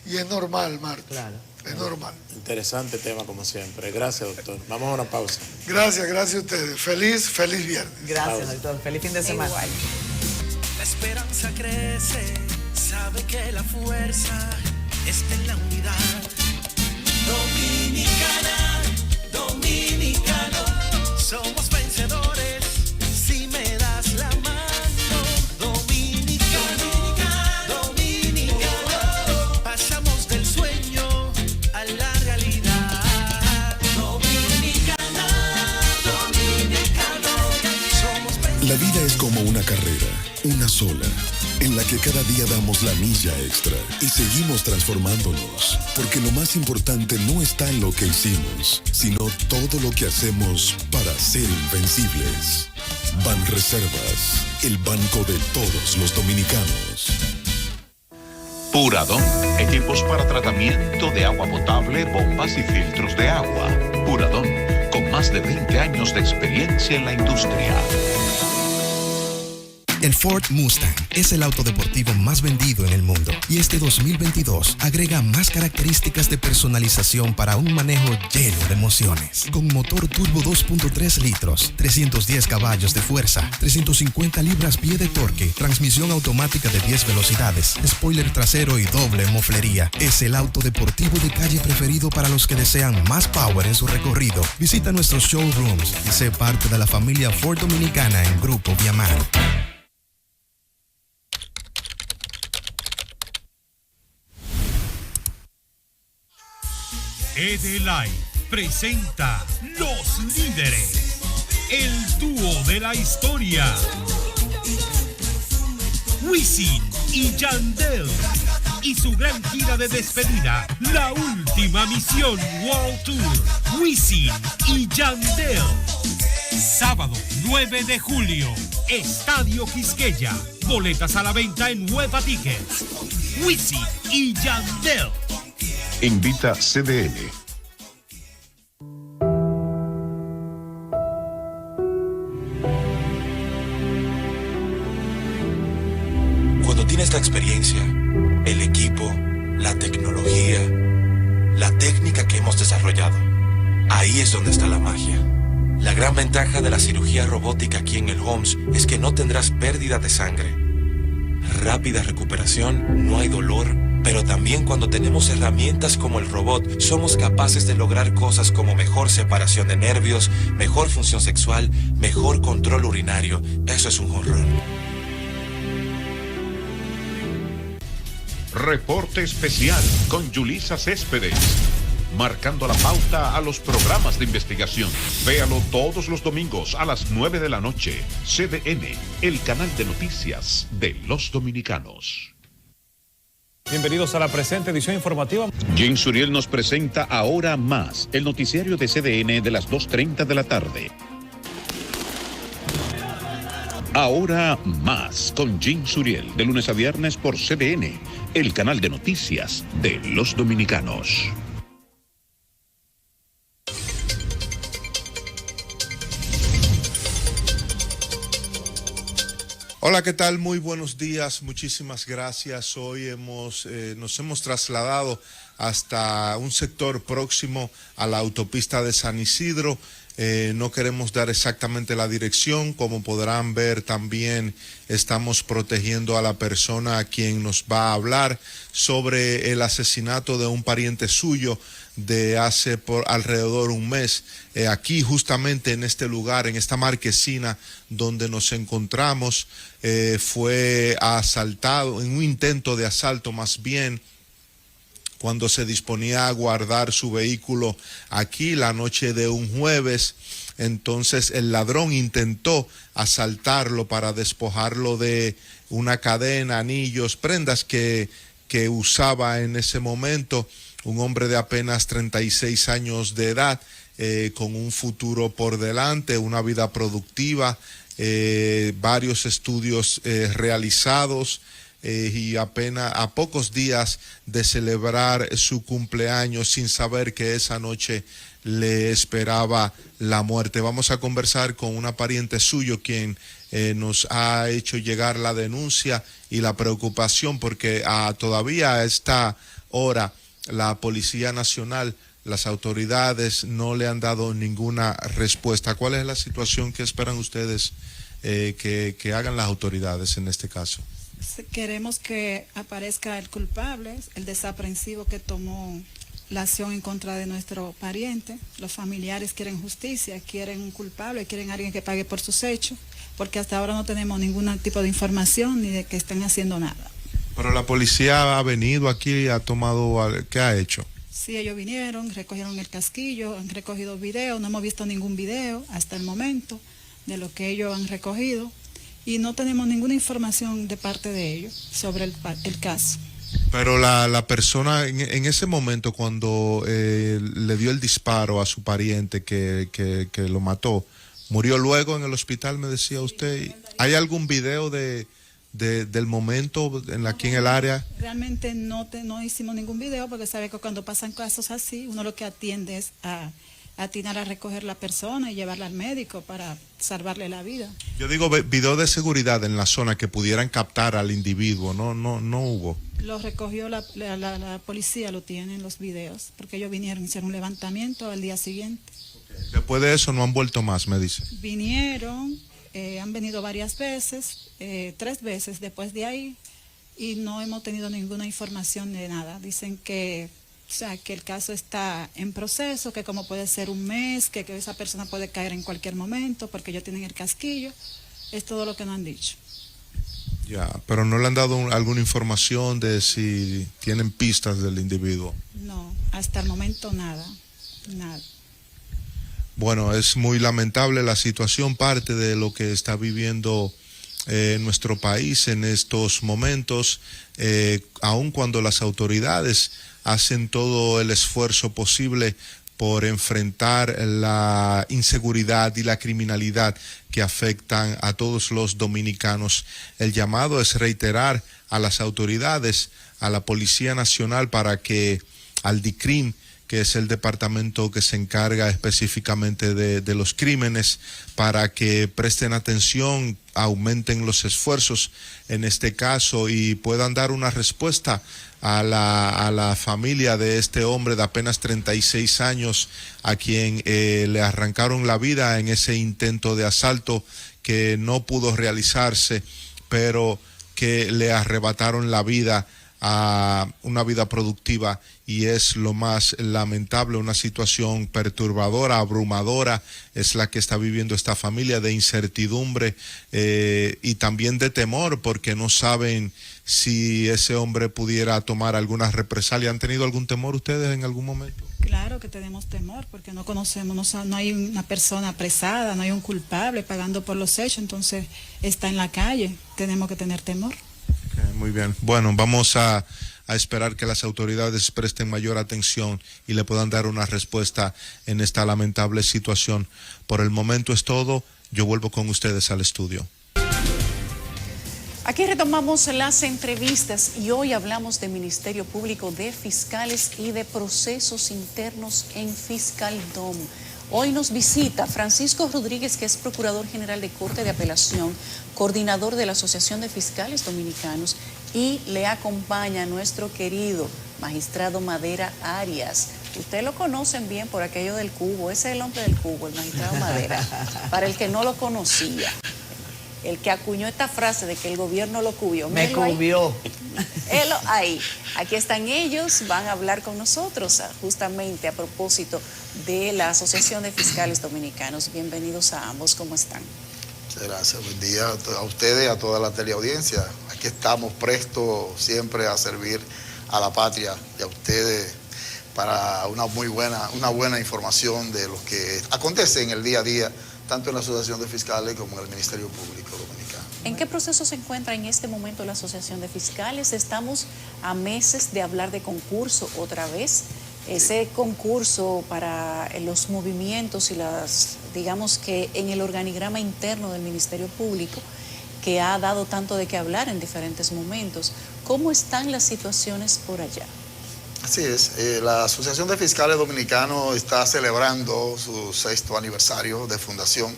Y es normal, Marta. Claro. Es normal. Interesante tema como siempre. Gracias, doctor. Vamos a una pausa. Gracias a ustedes. Feliz viernes. Gracias, doctor. Feliz fin de semana. Igual. La esperanza crece, sabe que la fuerza está en la unidad. Dominicana, dominicano, somos vencedores si me das la mano. Dominicano, dominicano, pasamos del sueño a la realidad. una carrera, una sola, en la que cada día damos la milla extra y seguimos transformándonos, porque lo más importante no está en lo que hicimos, sino todo lo que hacemos para ser invencibles. Banreservas, el banco de todos los dominicanos. Puradón, equipos para tratamiento de agua potable, bombas y filtros de agua. Puradón, con más de 20 años de experiencia en la industria. El Ford Mustang es el auto deportivo más vendido en el mundo y este 2022 agrega más características de personalización para un manejo lleno de emociones. Con motor turbo 2.3 litros, 310 caballos de fuerza, 350 libras-pie de torque, transmisión automática de 10 velocidades, spoiler trasero y doble moflería. Es el auto deportivo de calle preferido para los que desean más power en su recorrido. Visita nuestros showrooms y sé parte de la familia Ford Dominicana en Grupo Viamar. EDELIFE presenta Los Líderes, el dúo de la historia. Wisin y Yandel y su gran gira de despedida, La Última Misión World Tour. Wisin y Yandel. Sábado 9 de julio, Estadio Quisqueya. Boletas a la venta en Hueva Tickets. Wisin y Yandel. Invita CDN. Cuando tienes la experiencia, el equipo, la tecnología, la técnica que hemos desarrollado, ahí es donde está la magia. La gran ventaja de la cirugía robótica aquí en el Homs es que no tendrás pérdida de sangre, rápida recuperación, no hay dolor, pero también cuando tenemos herramientas como el robot, somos capaces de lograr cosas como mejor separación de nervios, mejor función sexual, mejor control urinario. Eso es un honrón. Reporte especial con Yulisa Céspedes, marcando la pauta a los programas de investigación. Véalo todos los domingos a las 9 de la noche. CDN, el canal de noticias de los dominicanos. Bienvenidos a la presente edición informativa. Jean Suriel nos presenta Ahora Más, el noticiario de CDN de las 2:30 de la tarde. Ahora Más, con Jean Suriel, de lunes a viernes por CDN, el canal de noticias de los dominicanos. Hola, ¿qué tal? Muy buenos días, muchísimas gracias. Hoy nos hemos trasladado hasta un sector próximo a la autopista de San Isidro. No queremos dar exactamente la dirección, como podrán ver también estamos protegiendo a la persona a quien nos va a hablar sobre el asesinato de un pariente suyo de hace por alrededor un mes, aquí justamente en este lugar, en esta marquesina donde nos encontramos, fue asaltado, en un intento de asalto más bien, cuando se disponía a guardar su vehículo aquí la noche de un jueves. Entonces el ladrón intentó asaltarlo para despojarlo de una cadena, anillos, prendas que usaba en ese momento. Un hombre de apenas 36 años de edad, con un futuro por delante, una vida productiva, varios estudios realizados, y apenas a pocos días de celebrar su cumpleaños sin saber que esa noche le esperaba la muerte. Vamos a conversar con una pariente suyo quien nos ha hecho llegar la denuncia y la preocupación porque todavía a esta hora la Policía Nacional, las autoridades no le han dado ninguna respuesta. ¿Cuál es la situación que esperan ustedes que hagan las autoridades en este caso? Queremos que aparezca el culpable, el desaprensivo que tomó la acción en contra de nuestro pariente. Los familiares quieren justicia, quieren un culpable, quieren alguien que pague por sus hechos, porque hasta ahora no tenemos ningún tipo de información ni de que estén haciendo nada. Pero la policía ha venido aquí, ha tomado, ¿qué ha hecho? Sí, ellos vinieron, recogieron el casquillo, han recogido videos, no hemos visto ningún video hasta el momento de lo que ellos han recogido. y no tenemos ninguna información de parte de ellos sobre el caso. Pero la persona en ese momento cuando le dio el disparo a su pariente que lo mató, murió luego en el hospital, me decía usted. ¿Hay algún video del momento aquí en el área? Realmente no hicimos ningún video porque sabe que cuando pasan casos así, uno lo que atiende es a atinar a recoger la persona y llevarla al médico para salvarle la vida. Yo digo video de seguridad en la zona que pudieran captar al individuo, no hubo. Lo recogió la policía, lo tienen los videos, porque ellos vinieron, hicieron un levantamiento al día siguiente. Después de eso no han vuelto más, me dice. Vinieron, han venido varias veces, 3 veces después de ahí, y no hemos tenido ninguna información de nada. Dicen que el caso está en proceso, que como puede ser un mes, que esa persona puede caer en cualquier momento, porque ellos tienen el casquillo. Es todo lo que nos han dicho. Ya, pero no le han dado alguna información de si tienen pistas del individuo. No, hasta el momento nada. Bueno, es muy lamentable la situación, parte de lo que está viviendo nuestro país en estos momentos, aun cuando las autoridades hacen todo el esfuerzo posible por enfrentar la inseguridad y la criminalidad que afectan a todos los dominicanos. El llamado es reiterar a las autoridades, a la Policía Nacional, para que al DICRIM, que es el departamento que se encarga específicamente de los crímenes, para que presten atención, aumenten los esfuerzos en este caso y puedan dar una respuesta a la familia de este hombre de apenas 36 años a quien le arrancaron la vida en ese intento de asalto que no pudo realizarse, pero que le arrebataron la vida a una vida productiva, y es lo más lamentable, una situación perturbadora, abrumadora, es la que está viviendo esta familia, de incertidumbre y también de temor, porque no saben si ese hombre pudiera tomar alguna represalia. ¿Han tenido algún temor ustedes en algún momento? Claro que tenemos temor, porque no conocemos, no hay una persona apresada, no hay un culpable pagando por los hechos, entonces está en la calle, tenemos que tener temor. Okay, muy bien. Bueno, vamos a esperar que las autoridades presten mayor atención y le puedan dar una respuesta en esta lamentable situación. Por el momento es todo. Yo vuelvo con ustedes al estudio. Aquí retomamos las entrevistas y hoy hablamos de Ministerio Público, de fiscales y de procesos internos en Fiscaldom. Hoy nos visita Francisco Rodríguez, que es Procurador General de Corte de Apelación, coordinador de la Asociación de Fiscales Dominicanos, y le acompaña nuestro querido magistrado Madera Arias. Ustedes lo conocen bien por aquello del cubo, ese es el hombre del cubo, el magistrado Madera, para el que no lo conocía. El que acuñó esta frase de que el gobierno lo cubrió. Me cubrió. Ahí. Aquí están ellos, van a hablar con nosotros justamente a propósito de la Asociación de Fiscales Dominicanos. Bienvenidos a ambos, ¿cómo están? Muchas gracias, buen día a ustedes, a toda la teleaudiencia. Aquí estamos prestos siempre a servir a la patria y a ustedes para una buena información de lo que acontece en el día a día, tanto en la Asociación de Fiscales como en el Ministerio Público Dominicano. ¿En qué proceso se encuentra en este momento la Asociación de Fiscales? Estamos a meses de hablar de concurso otra vez. Ese concurso para los movimientos y digamos que en el organigrama interno del Ministerio Público, que ha dado tanto de qué hablar en diferentes momentos. ¿Cómo están las situaciones por allá? Así es, la Asociación de Fiscales Dominicanos está celebrando su 6º aniversario de fundación.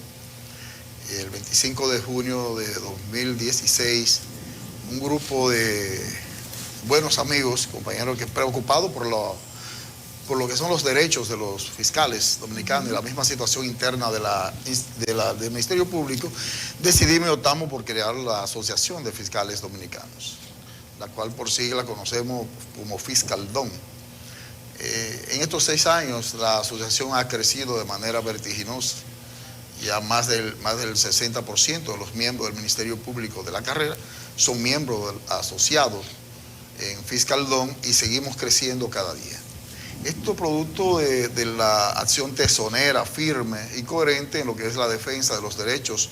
El 25 de junio de 2016, un grupo de buenos amigos, compañeros que preocupados por lo que son los derechos de los fiscales dominicanos y la misma situación interna del Ministerio Público, decidimos y optamos por crear la Asociación de Fiscales Dominicanos, la cual por sigla conocemos como Fiscaldom. En estos 6 años la asociación ha crecido de manera vertiginosa. Ya más del 60% de los miembros del Ministerio Público de la carrera son miembros asociados en Fiscaldom y seguimos creciendo cada día. Esto producto de la acción tesonera, firme y coherente en lo que es la defensa de los derechos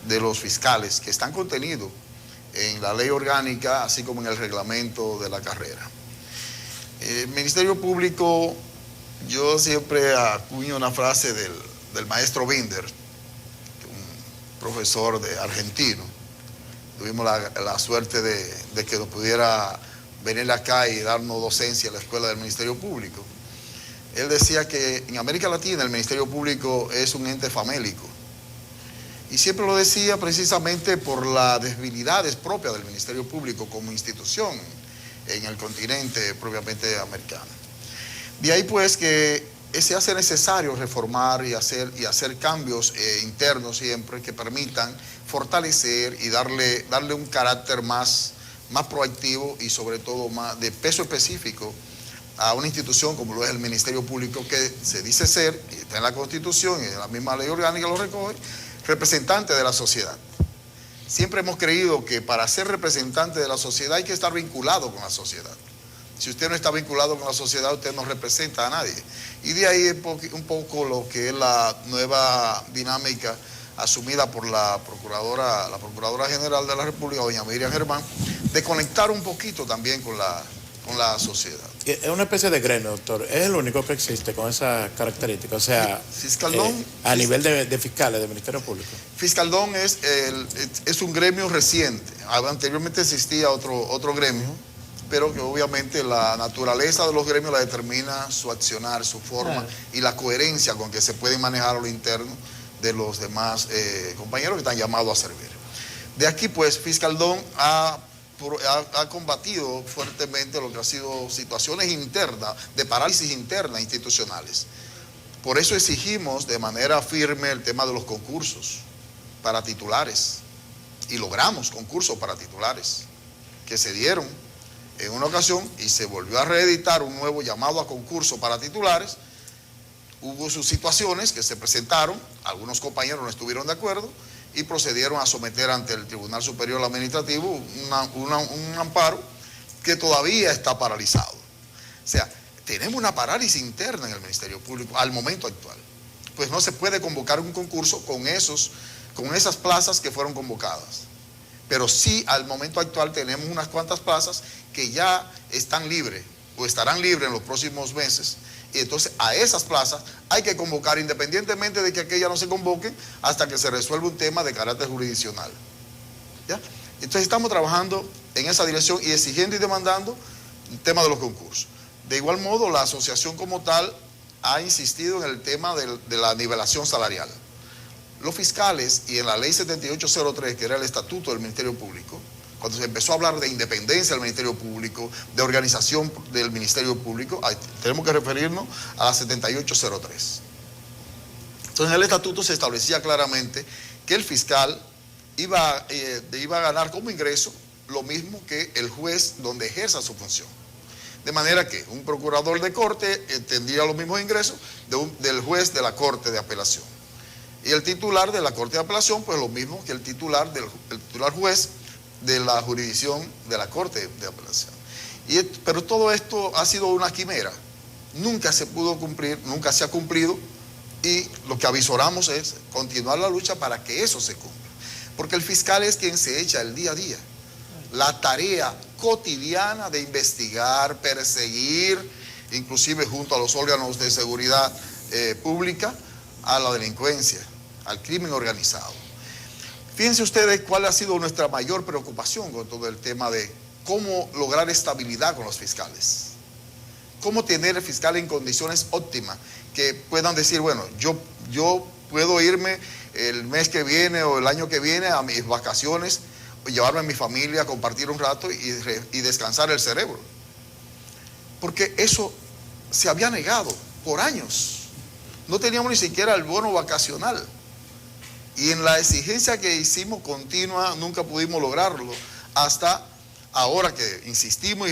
de los fiscales que están contenidos en la ley orgánica, así como en el reglamento de la carrera. El Ministerio Público, yo siempre acuño una frase del maestro Binder, un profesor argentino. Tuvimos la suerte de que nos pudiera venir acá y darnos docencia en la escuela del Ministerio Público. Él decía que en América Latina el Ministerio Público es un ente famélico. Y siempre lo decía precisamente por las debilidades propias del Ministerio Público como institución en el continente propiamente americano. De ahí pues que se hace necesario reformar y hacer cambios internos siempre que permitan fortalecer y darle un carácter más proactivo y sobre todo más de peso específico a una institución como lo es el Ministerio Público, que se dice ser, y está en la Constitución y en la misma ley orgánica lo recoge, representante de la sociedad. Siempre hemos creído que para ser representante de la sociedad hay que estar vinculado con la sociedad. Si usted no está vinculado con la sociedad, usted no representa a nadie. Y de ahí un poco lo que es la nueva dinámica asumida por la Procuradora General de la República, doña Miriam Germán, de conectar un poquito también con la sociedad. Es una especie de gremio, doctor. Es el único que existe con esa característica. O sea, a nivel de fiscales del Ministerio Público. Fiscaldón es un gremio reciente. Anteriormente existía otro gremio, pero que obviamente la naturaleza de los gremios la determina su accionar, su forma y la coherencia con que se pueden manejar a lo interno de los demás compañeros que están llamados a servir. De aquí pues Fiscaldón ha combatido fuertemente lo que ha sido situaciones internas, de parálisis internas institucionales. Por eso exigimos de manera firme el tema de los concursos para titulares. Y logramos concursos para titulares que se dieron en una ocasión y se volvió a reeditar un nuevo llamado a concurso para titulares. Hubo sus situaciones que se presentaron, algunos compañeros no estuvieron de acuerdo, y procedieron a someter ante el Tribunal Superior Administrativo un amparo que todavía está paralizado. O sea, tenemos una parálisis interna en el Ministerio Público al momento actual. Pues no se puede convocar un concurso con esas plazas que fueron convocadas. Pero sí, al momento actual tenemos unas cuantas plazas que ya están libres o estarán libres en los próximos meses. Y entonces a esas plazas hay que convocar independientemente de que aquellas no se convoquen hasta que se resuelva un tema de carácter jurisdiccional. ¿Ya? Entonces estamos trabajando en esa dirección y exigiendo y demandando el tema de los concursos. De igual modo, la asociación como tal ha insistido en el tema de la nivelación salarial. Los fiscales y en la ley 7803, que era el estatuto del Ministerio Público, cuando se empezó a hablar de independencia del Ministerio Público, de organización del Ministerio Público, tenemos que referirnos a la 7803. Entonces, en el estatuto se establecía claramente que el fiscal iba a ganar como ingreso lo mismo que el juez donde ejerza su función. De manera que un procurador de corte tendría los mismos ingresos del juez de la Corte de Apelación. Y el titular de la Corte de Apelación, pues lo mismo que el titular juez de la jurisdicción de la Corte de Apelación. Pero todo esto ha sido una quimera. Nunca se pudo cumplir, nunca se ha cumplido, y lo que avisoramos es continuar la lucha para que eso se cumpla. Porque el fiscal es quien se echa el día a día, la tarea cotidiana de investigar, perseguir, inclusive junto a los órganos de seguridad pública, a la delincuencia, al crimen organizado. Fíjense ustedes cuál ha sido nuestra mayor preocupación con todo el tema de cómo lograr estabilidad con los fiscales. Cómo tener el fiscal en condiciones óptimas, que puedan decir, bueno, yo puedo irme el mes que viene o el año que viene a mis vacaciones, llevarme a mi familia, compartir un rato y descansar el cerebro. Porque eso se había negado por años. No teníamos ni siquiera el bono vacacional. Y en la exigencia que hicimos continua nunca pudimos lograrlo, hasta ahora que insistimos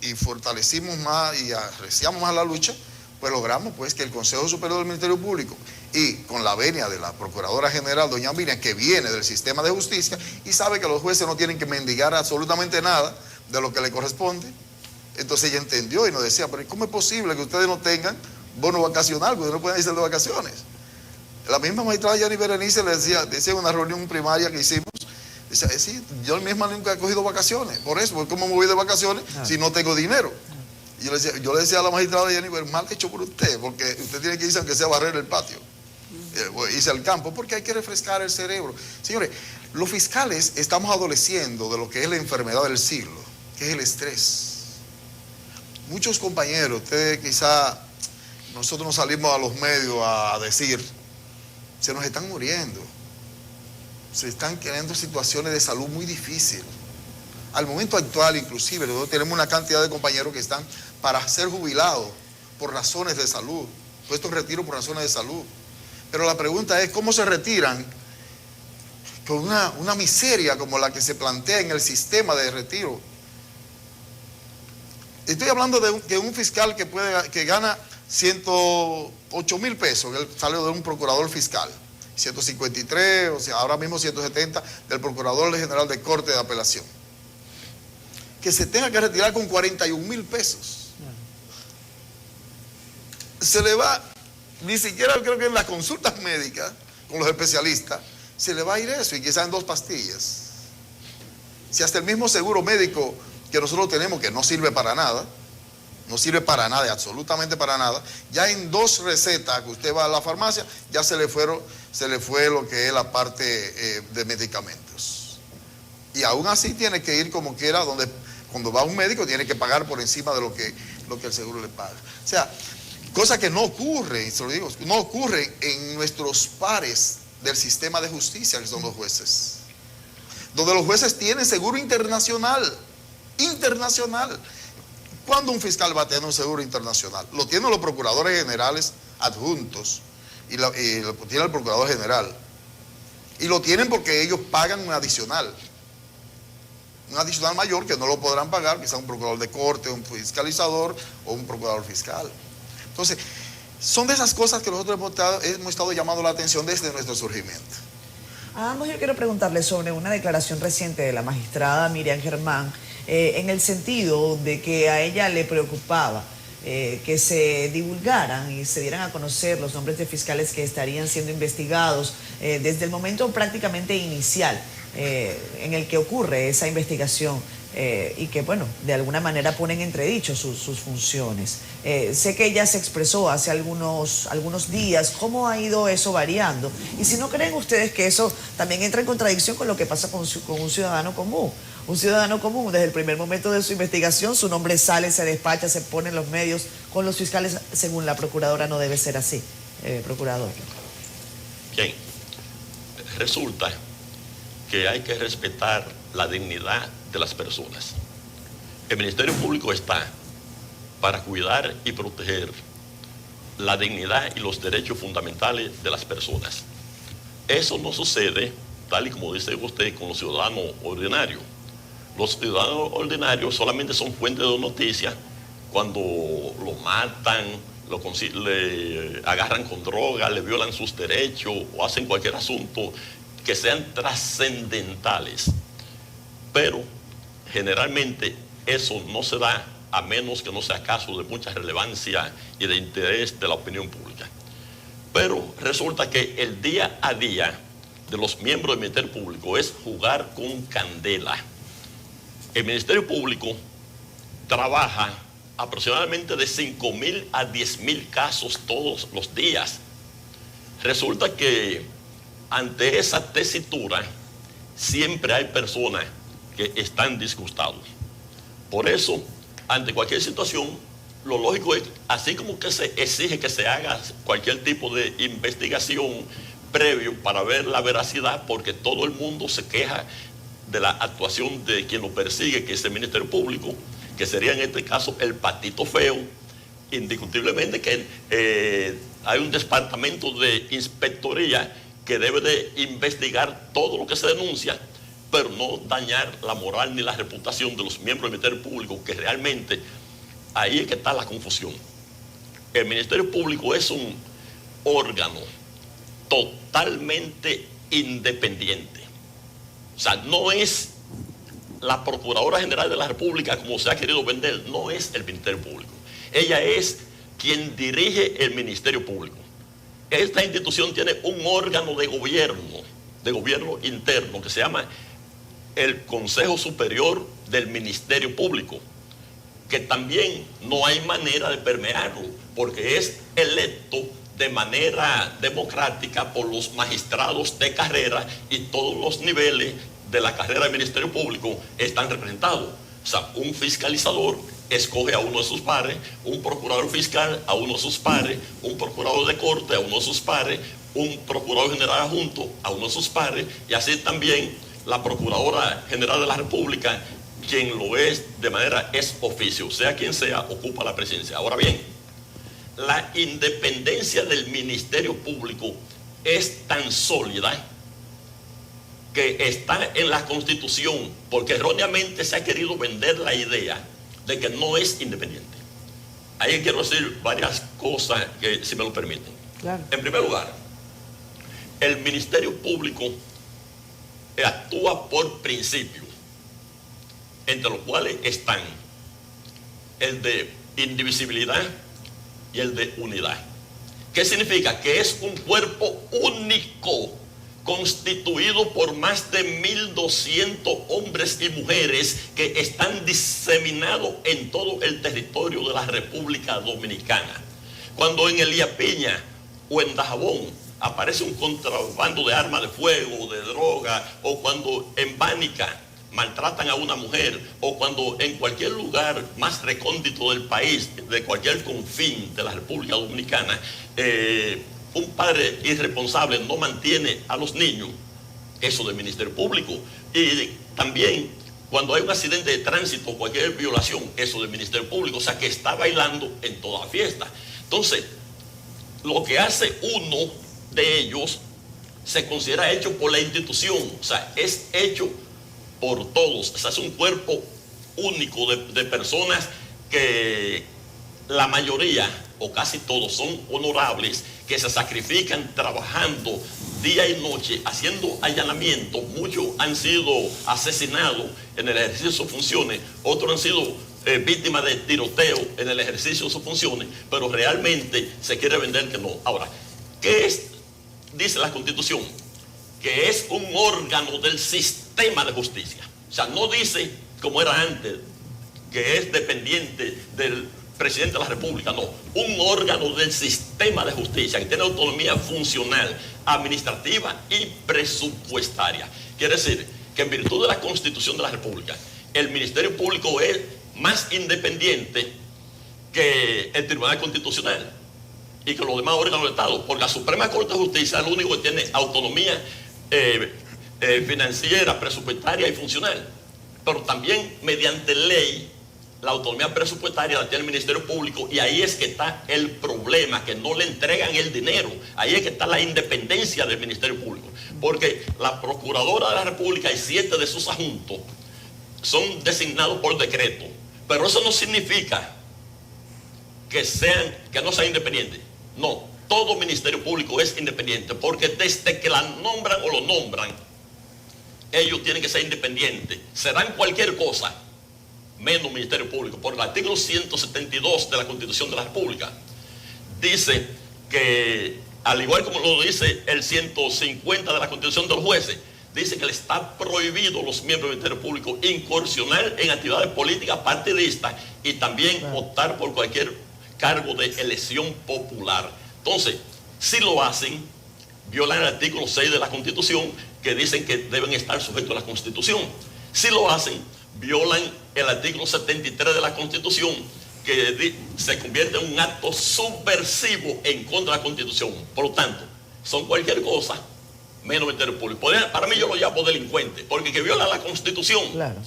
y fortalecimos más y arreciamos más la lucha, pues logramos pues que el Consejo Superior del Ministerio Público, y con la venia de la Procuradora General, doña Miriam, que viene del sistema de justicia y sabe que los jueces no tienen que mendigar absolutamente nada de lo que le corresponde, entonces ella entendió y nos decía, pero ¿cómo es posible que ustedes no tengan bono vacacional, que ustedes no puedan irse de vacaciones? La misma magistrada Jenny Berenice le decía en una reunión primaria que hicimos, decía, sí, yo misma nunca he cogido vacaciones, por eso, porque ¿cómo me voy de vacaciones si no tengo dinero? Y yo le decía a la magistrada Jenny, mal hecho por usted, porque usted tiene que irse aunque sea a barrer el patio, irse al campo, porque hay que refrescar el cerebro. Señores, los fiscales estamos adoleciendo de lo que es la enfermedad del siglo, que es el estrés. Muchos compañeros, ustedes quizá, nosotros nos salimos a los medios a decir, se nos están muriendo, se están creando situaciones de salud muy difíciles. Al momento actual, inclusive, nosotros tenemos una cantidad de compañeros que están para ser jubilados por razones de salud, puestos en retiro por razones de salud. Pero la pregunta es, ¿cómo se retiran con una miseria como la que se plantea en el sistema de retiro? Estoy hablando de un fiscal que gana 108,000 pesos, que él salió de un procurador fiscal, 153, o sea, ahora mismo 170 del procurador general de Corte de Apelación, que se tenga que retirar con 41,000 pesos. Se le va, ni siquiera creo que en las consultas médicas con los especialistas, se le va a ir eso, y quizás en 2 pastillas. Si hasta el mismo seguro médico que nosotros tenemos, que no sirve para nada, no sirve para nada, absolutamente para nada, ya en 2 recetas que usted va a la farmacia, ya se le fue lo que es la parte de medicamentos. Y aún así tiene que ir como quiera, cuando va a un médico tiene que pagar por encima de lo que el seguro le paga. O sea, cosa que no ocurre, se lo digo, no ocurre en nuestros pares del sistema de justicia, que son los jueces, donde los jueces tienen seguro internacional. ¿Cuándo un fiscal va a tener un seguro internacional? Lo tienen los procuradores generales adjuntos y lo tiene el procurador general. Y lo tienen porque ellos pagan un adicional mayor que no lo podrán pagar, quizá un procurador de corte, un fiscalizador o un procurador fiscal. Entonces, son de esas cosas que nosotros hemos estado llamando la atención desde nuestro surgimiento. A ambos yo quiero preguntarles sobre una declaración reciente de la magistrada Miriam Germán, en el sentido de que a ella le preocupaba que se divulgaran y se dieran a conocer los nombres de fiscales que estarían siendo investigados desde el momento prácticamente inicial en el que ocurre esa investigación y que, bueno, de alguna manera ponen entredicho sus funciones. Sé que ella se expresó hace algunos días. ¿Cómo ha ido eso variando? Y si no creen ustedes que eso también entra en contradicción con lo que pasa con un ciudadano común. Un ciudadano común, desde el primer momento de su investigación, su nombre sale, se despacha, se pone en los medios. Con los fiscales, según la procuradora, no debe ser así, procurador. Bien, resulta que hay que respetar la dignidad de las personas. El Ministerio Público está para cuidar y proteger la dignidad y los derechos fundamentales de las personas. Eso no sucede, tal y como dice usted, con los ciudadanos ordinarios. Los ciudadanos ordinarios solamente son fuentes de noticias cuando lo matan, le agarran con droga, le violan sus derechos o hacen cualquier asunto que sean trascendentales. Pero generalmente eso no se da a menos que no sea caso de mucha relevancia y de interés de la opinión pública. Pero resulta que el día a día de los miembros del Ministerio Público es jugar con candela. El Ministerio Público trabaja aproximadamente de 5,000 a 10,000 casos todos los días. Resulta que ante esa tesitura siempre hay personas que están disgustados. Por eso, ante cualquier situación, lo lógico es, así como que se exige que se haga cualquier tipo de investigación previo para ver la veracidad, porque todo el mundo se queja de la actuación de quien lo persigue, que es el Ministerio Público, que sería en este caso el patito feo. Indiscutiblemente que hay un departamento de inspectoría que debe de investigar todo lo que se denuncia, pero no dañar la moral ni la reputación de los miembros del Ministerio Público, que realmente ahí es que está la confusión. El Ministerio Público es un órgano totalmente independiente. O sea, no es la Procuradora General de la República como se ha querido vender, no es el Ministerio Público. Ella es quien dirige el Ministerio Público. esta institución tiene un órgano de gobierno interno, que se llama el Consejo Superior del Ministerio Público, que también no hay manera de permearlo, porque es electo de manera democrática por los magistrados de carrera y todos los niveles de la carrera del Ministerio Público están representados. O sea, un fiscalizador escoge a uno de sus pares, un procurador fiscal a uno de sus pares, un procurador de corte a uno de sus pares, un procurador general adjunto a uno de sus pares, y así también la Procuradora General de la República, quien lo es de manera ex oficio, sea quien sea, ocupa la presidencia. Ahora bien, la independencia del Ministerio Público es tan sólida que está en la Constitución, porque erróneamente se ha querido vender la idea de que no es independiente. Ahí quiero decir varias cosas que, si me lo permiten. Claro. En primer lugar, el Ministerio Público actúa por principios, entre los cuales están el de indivisibilidad y el de unidad. ¿Qué significa? Que es un cuerpo único, constituido por más de 1.200 hombres y mujeres que están diseminados en todo el territorio de la República Dominicana. Cuando en Elías Piña o en Dajabón aparece un contrabando de armas de fuego, de droga, o cuando en Bánica maltratan a una mujer, o cuando en cualquier lugar más recóndito del país, de cualquier confín de la República Dominicana, un padre irresponsable no mantiene a los niños, eso del Ministerio Público. Y también cuando hay un accidente de tránsito o cualquier violación, eso del Ministerio Público, o sea que está bailando en toda la fiesta. Entonces, lo que hace uno de ellos se considera hecho por la institución, o sea, es hecho por todos. O sea, es un cuerpo único de personas que la mayoría o casi todos son honorables, que se sacrifican trabajando día y noche, haciendo allanamientos. Muchos han sido asesinados en el ejercicio de sus funciones, otros han sido víctimas de tiroteo en el ejercicio de sus funciones, pero realmente se quiere vender que no. Ahora, ¿qué es? Dice la Constitución que es un órgano del sistema de justicia. O sea, no dice, como era antes, que es dependiente del presidente de la República, no. Un órgano del sistema de justicia que tiene autonomía funcional, administrativa y presupuestaria. Quiere decir que en virtud de la Constitución de la República, el Ministerio Público es más independiente que el Tribunal Constitucional y que los demás órganos del Estado, porque la Suprema Corte de Justicia es lo único que tiene autonomía financiera, presupuestaria y funcional. Pero también mediante ley, la autonomía presupuestaria la tiene el Ministerio Público, y ahí es que está el problema, que no le entregan el dinero. Ahí es que está la independencia del Ministerio Público, porque la Procuradora de la República y 7 de sus adjuntos son designados por decreto, pero eso no significa que no sean independientes. No, todo Ministerio Público es independiente, porque desde que la nombran o lo nombran, ellos tienen que ser independientes. Serán cualquier cosa menos Ministerio Público. Por el artículo 172 de la Constitución de la República dice que, al igual como lo dice el 150 de la Constitución de los jueces, dice que le está prohibido a los miembros del Ministerio Público incursionar en actividades políticas partidistas y también optar por cualquier cargo de elección popular. Entonces, si lo hacen, violan el artículo 6 de la Constitución, que dicen que deben estar sujetos a la Constitución. Si lo hacen, violan el artículo 73 de la Constitución, que se convierte en un acto subversivo en contra de la Constitución. Por lo tanto, son cualquier cosa menos Ministerio Público. Para mí, yo lo llamo delincuente, porque que viola la Constitución. Claro.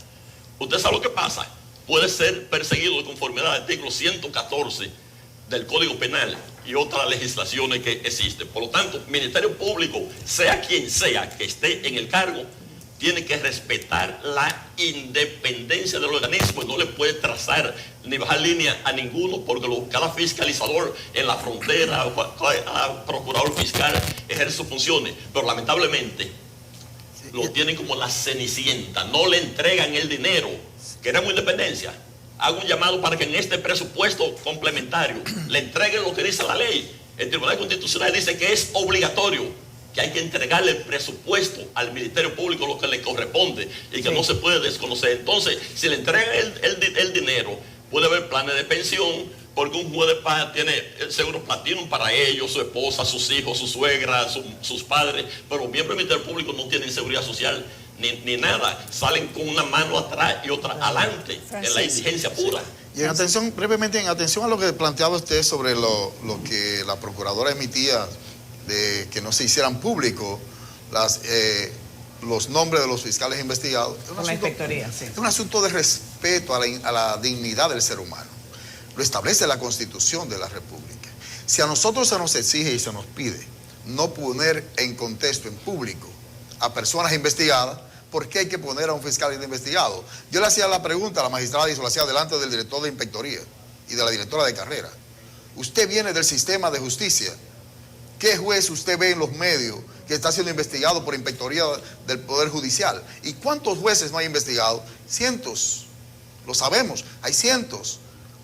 Usted sabe lo que pasa. Puede ser perseguido de conformidad al artículo 114 del Código Penal y otras legislaciones que existen. Por lo tanto, Ministerio Público, sea quien sea que esté en el cargo, tiene que respetar la independencia del organismo y no le puede trazar ni bajar línea a ninguno, porque cada fiscalizador en la frontera o cada procurador fiscal ejerce sus funciones, pero lamentablemente lo tienen como la cenicienta, no le entregan el dinero. Queremos independencia. Hago un llamado para que en este presupuesto complementario le entreguen lo que dice la ley, El Tribunal Constitucional dice que es obligatorio, que hay que entregarle el presupuesto al Ministerio Público, lo que le corresponde, y que no se puede desconocer. Entonces, si le entregan el dinero, puede haber planes de pensión, porque un juez de paz tiene el seguro platino para ellos, su esposa, sus hijos, su suegra, sus padres, pero miembros del Ministerio Público no tienen seguridad social ni nada, salen con una mano atrás y otra adelante, en la indigencia pura. Y en atención, brevemente, en atención a lo que planteaba usted sobre lo que la procuradora emitía, de que no se hicieran públicos los nombres de los fiscales investigados. Con la inspectoría, sí. Es un asunto de respeto a la dignidad del ser humano. Lo establece la Constitución de la República. Si a nosotros se nos exige y se nos pide no poner en contexto, en público, a personas investigadas, ¿por qué hay que poner a un fiscal investigado? Yo le hacía la pregunta a la magistrada y se lo hacía delante del director de inspectoría y de la directora de carrera. Usted viene del sistema de justicia. ¿Qué juez usted ve en los medios que está siendo investigado por inspectoría del Poder Judicial? ¿Y cuántos jueces no hay investigado? Cientos. Lo sabemos, hay cientos.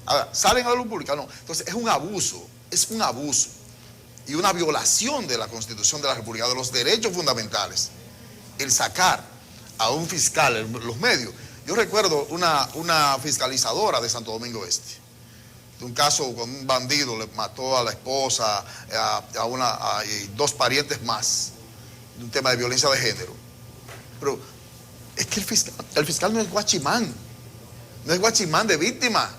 Ahora, ¿salen a la luz pública? No. Entonces, es un abuso y una violación de la Constitución de la República, de los derechos fundamentales, el sacar a un fiscal en los medios. Yo recuerdo una fiscalizadora de Santo Domingo Este, de un caso con un bandido, le mató a la esposa, y dos parientes más, de un tema de violencia de género. Pero es que el fiscal no es guachimán, no es guachimán de víctima.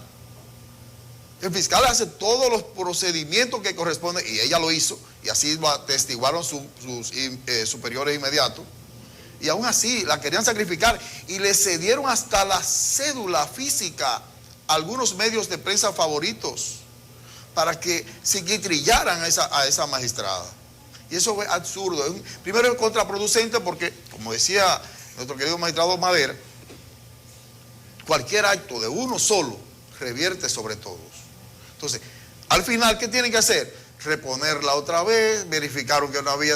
El fiscal hace todos los procedimientos que corresponden, y ella lo hizo, y así lo atestiguaron sus superiores inmediatos, y aún así la querían sacrificar, y le cedieron hasta la cédula física a algunos medios de prensa favoritos, para que trillaran a esa magistrada. Y eso es absurdo. Primero es contraproducente porque, como decía nuestro querido magistrado Madera, cualquier acto de uno solo revierte sobre todos. Entonces, al final, ¿qué tienen que hacer? Reponerla otra vez, verificaron que no había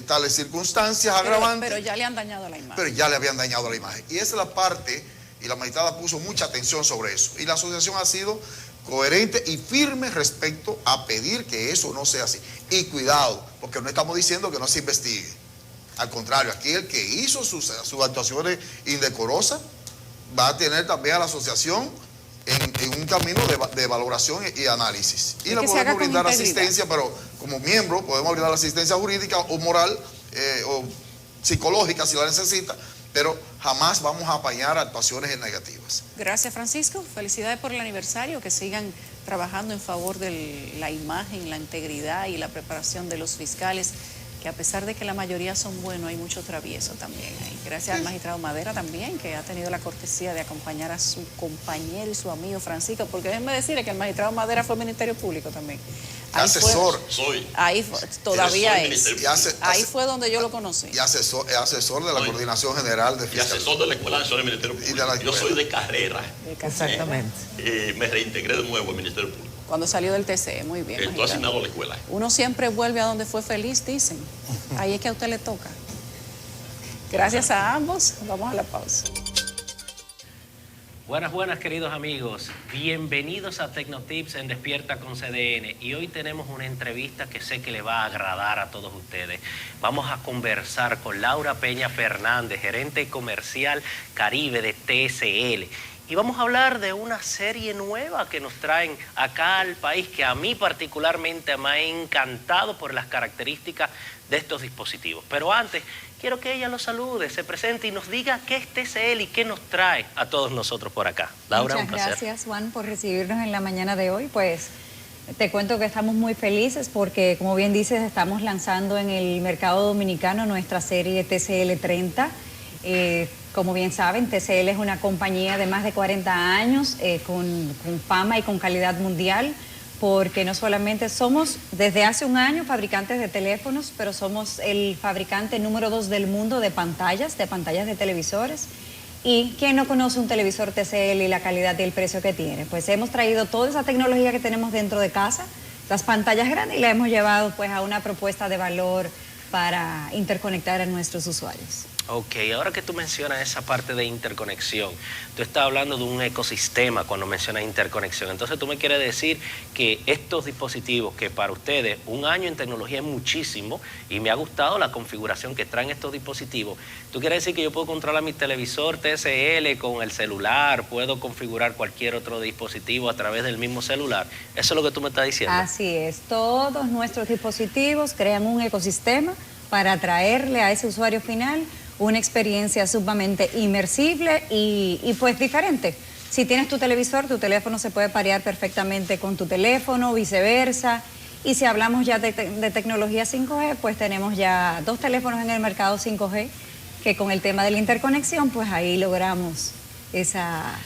tales circunstancias agravantes. Pero ya le han dañado la imagen. Pero ya le habían dañado la imagen. Y esa es la parte, y la magistrada puso mucha atención sobre eso. Y la asociación ha sido coherente y firme respecto a pedir que eso no sea así. Y cuidado, porque no estamos diciendo que no se investigue. Al contrario, aquí el que hizo sus actuaciones indecorosas va a tener también a la asociación en un camino de valoración y análisis. Y le podemos brindar asistencia, pero como miembro podemos brindar asistencia jurídica o moral o psicológica si la necesita, pero jamás vamos a apañar actuaciones negativas. Gracias, Francisco. Felicidades por el aniversario, que sigan trabajando en favor de la imagen, la integridad y la preparación de los fiscales, que a pesar de que la mayoría son buenos, hay mucho travieso también ahí. Gracias al magistrado Madera también, que ha tenido la cortesía de acompañar a su compañero y su amigo Francisco, porque déjenme decirle que el magistrado Madera fue Ministerio Público también. Asesor. Ahí todavía es. Ahí fue donde yo lo conocí. Y asesor de la Coordinación General de Fiscalía. Y asesor de la Escuela Nacional del Ministerio Público. Yo soy de carrera. Exactamente. Me reintegré de nuevo al Ministerio Público. Cuando salió del TCE, muy bien. Estoy asignado a la escuela. Uno siempre vuelve a donde fue feliz, dicen. Ahí es que a usted le toca. Gracias a ambos. Vamos a la pausa. Buenas, queridos amigos. Bienvenidos a Tecnotips en Despierta con CDN. Y hoy tenemos una entrevista que sé que le va a agradar a todos ustedes. Vamos a conversar con Laura Peña Fernández, gerente comercial Caribe de TSL. Y vamos a hablar de una serie nueva que nos traen acá al país, que a mí particularmente me ha encantado por las características de estos dispositivos. Pero antes, quiero que ella nos salude, se presente y nos diga qué es TCL y qué nos trae a todos nosotros por acá. Laura, un placer. Muchas gracias, Juan, por recibirnos en la mañana de hoy. Pues te cuento que estamos muy felices porque, como bien dices, estamos lanzando en el mercado dominicano nuestra serie TCL 30. Como bien saben, TCL es una compañía de más de 40 años con fama y con calidad mundial, porque no solamente somos desde hace un año fabricantes de teléfonos, pero somos el fabricante número 2 del mundo de pantallas de televisores. ¿Y quién no conoce un televisor TCL y la calidad y el precio que tiene? Pues hemos traído toda esa tecnología que tenemos dentro de casa, las pantallas grandes, y la hemos llevado pues a una propuesta de valor para interconectar a nuestros usuarios. Ok, ahora que tú mencionas esa parte de interconexión, tú estás hablando de un ecosistema cuando mencionas interconexión. Entonces tú me quieres decir que estos dispositivos, que para ustedes un año en tecnología es muchísimo, y me ha gustado la configuración que traen estos dispositivos, tú quieres decir que yo puedo controlar mi televisor TCL con el celular, puedo configurar cualquier otro dispositivo a través del mismo celular. ¿Eso es lo que tú me estás diciendo? Así es, todos nuestros dispositivos crean un ecosistema para traerle a ese usuario final una experiencia sumamente inmersible y pues diferente. Si tienes tu televisor, tu teléfono se puede parear perfectamente con tu teléfono, viceversa. Y si hablamos ya de tecnología 5G, pues tenemos ya 2 teléfonos en el mercado 5G, que con el tema de la interconexión, pues ahí logramos esa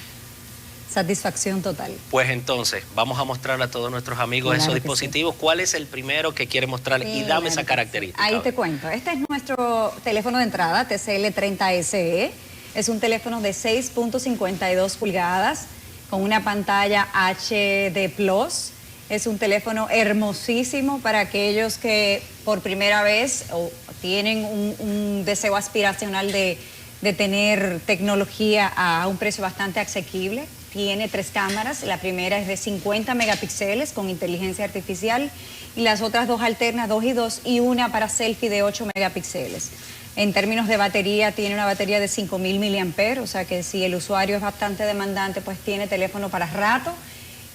satisfacción total. Pues entonces, vamos a mostrarle a todos nuestros amigos esos dispositivos. Sí. ¿Cuál es el primero que quiere mostrarle? Y dame esa característica. Ahí te cuento. Este es nuestro teléfono de entrada, TCL 30 SE. Es un teléfono de 6.52 pulgadas con una pantalla HD+. Es un teléfono hermosísimo para aquellos que por primera vez o tienen un deseo aspiracional de tener tecnología a un precio bastante asequible. Tiene 3 cámaras, la primera es de 50 megapíxeles con inteligencia artificial y las otras 2 alternas, 2 y 2, y una para selfie de 8 megapíxeles. En términos de batería, tiene una batería de 5000 mAh, o sea que si el usuario es bastante demandante, pues tiene teléfono para rato.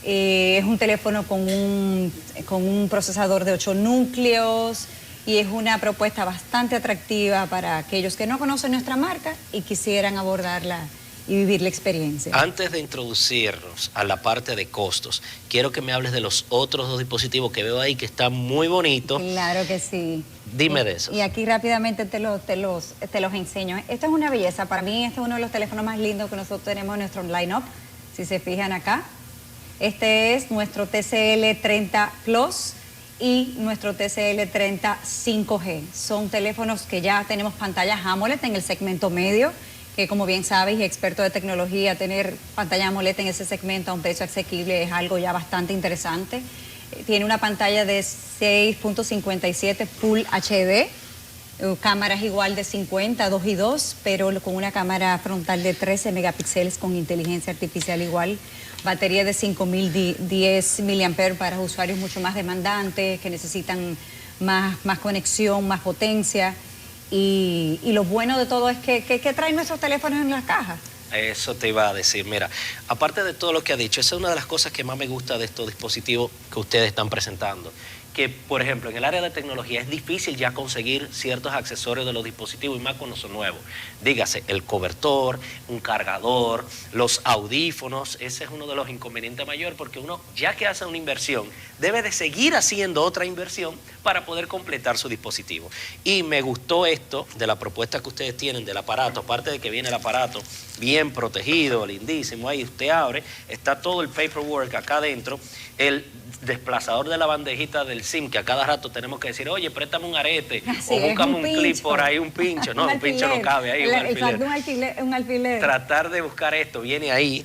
Es un teléfono con un procesador de 8 núcleos y es una propuesta bastante atractiva para aquellos que no conocen nuestra marca y quisieran abordarla y vivir la experiencia. Antes de introducirnos a la parte de costos, quiero que me hables de los otros 2 dispositivos que veo ahí que están muy bonitos. Claro que sí. Dime de esos. Y aquí rápidamente te los enseño. Esta es una belleza. Para mí este es uno de los teléfonos más lindos que nosotros tenemos en nuestro line-up. Si se fijan acá. Este es nuestro TCL 30 Plus y nuestro TCL 30 5G. Son teléfonos que ya tenemos pantallas AMOLED en el segmento medio, que como bien sabes y experto de tecnología, tener pantalla AMOLED en ese segmento a un precio asequible es algo ya bastante interesante. Tiene una pantalla de 6.57 Full HD, cámaras igual de 50, 2 y 2, pero con una cámara frontal de 13 megapíxeles con inteligencia artificial igual. Batería de 5010 mAh para usuarios mucho más demandantes, que necesitan más conexión, más potencia. Y lo bueno de todo es que traen nuestros teléfonos en las cajas. Eso te iba a decir. Mira, aparte de todo lo que ha dicho, esa es una de las cosas que más me gusta de estos dispositivos que ustedes están presentando. Que, por ejemplo, en el área de tecnología es difícil ya conseguir ciertos accesorios de los dispositivos y más cuando son nuevos. Dígase, el cobertor, un cargador, los audífonos. Ese es uno de los inconvenientes mayores porque uno, ya que hace una inversión, debe de seguir haciendo otra inversión para poder completar su dispositivo. Y me gustó esto de la propuesta que ustedes tienen del aparato. Aparte de que viene el aparato bien protegido, lindísimo, ahí usted abre, está todo el paperwork acá adentro, el desplazador de la bandejita del SIM, que a cada rato tenemos que decir, oye, préstame un arete, o búscame un clip por ahí, un pincho. No, un pincho no cabe ahí, un alfiler. Tratar de buscar esto, viene ahí.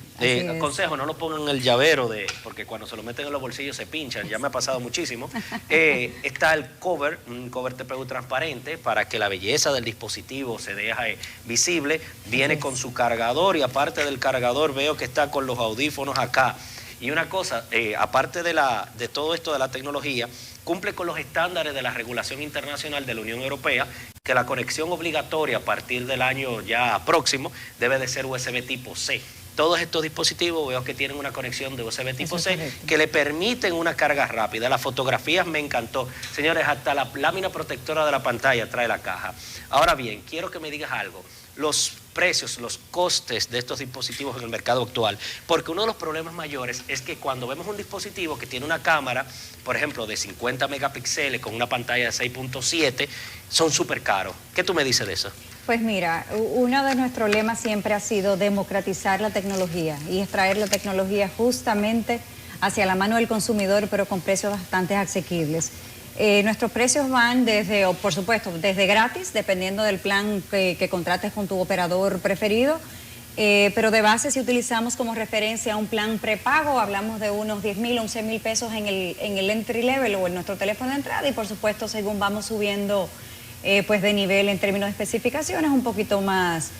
Consejo, no lo pongan en el llavero, porque cuando se lo meten en los bolsillos se pinchan, ya me ha pasado muchísimo. Está el cover, un cover TPU transparente, para que la belleza del dispositivo se deje visible. Viene con su cargador y aparte del cargador veo que está con los audífonos acá. Y una cosa, aparte de todo esto de la tecnología, cumple con los estándares de la regulación internacional de la Unión Europea, que la conexión obligatoria a partir del año ya próximo debe de ser USB tipo C. Todos estos dispositivos veo que tienen una conexión de USB tipo C que le permiten una carga rápida. Las fotografías me encantó. Señores, hasta la lámina protectora de la pantalla trae la caja. Ahora bien, quiero que me digas algo. Los precios, los costes de estos dispositivos en el mercado actual, porque uno de los problemas mayores es que cuando vemos un dispositivo que tiene una cámara, por ejemplo, de 50 megapíxeles con una pantalla de 6.7, son súper caros. ¿Qué tú me dices de eso? Pues mira, uno de nuestros lemas siempre ha sido democratizar la tecnología y extraer la tecnología justamente hacia la mano del consumidor, pero con precios bastante asequibles. Nuestros precios van desde, por supuesto, desde gratis, dependiendo del plan que contrates con tu operador preferido, pero de base si utilizamos como referencia un plan prepago, hablamos de unos 10,000, 11,000 pesos en el entry level o en nuestro teléfono de entrada y por supuesto según vamos subiendo pues de nivel en términos de especificaciones un poquito más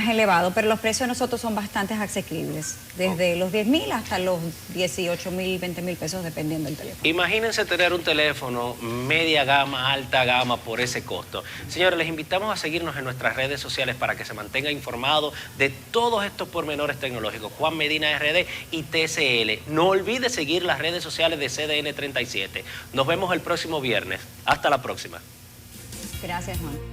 elevado, pero los precios de nosotros son bastante asequibles, desde los 10,000 hasta los 18,000, 20,000 pesos, dependiendo del teléfono. Imagínense tener un teléfono media gama, alta gama por ese costo. Señores, les invitamos a seguirnos en nuestras redes sociales para que se mantenga informado de todos estos pormenores tecnológicos. Juan Medina RD y TCL. No olvide seguir las redes sociales de CDN 37. Nos vemos el próximo viernes. Hasta la próxima. Gracias, Juan.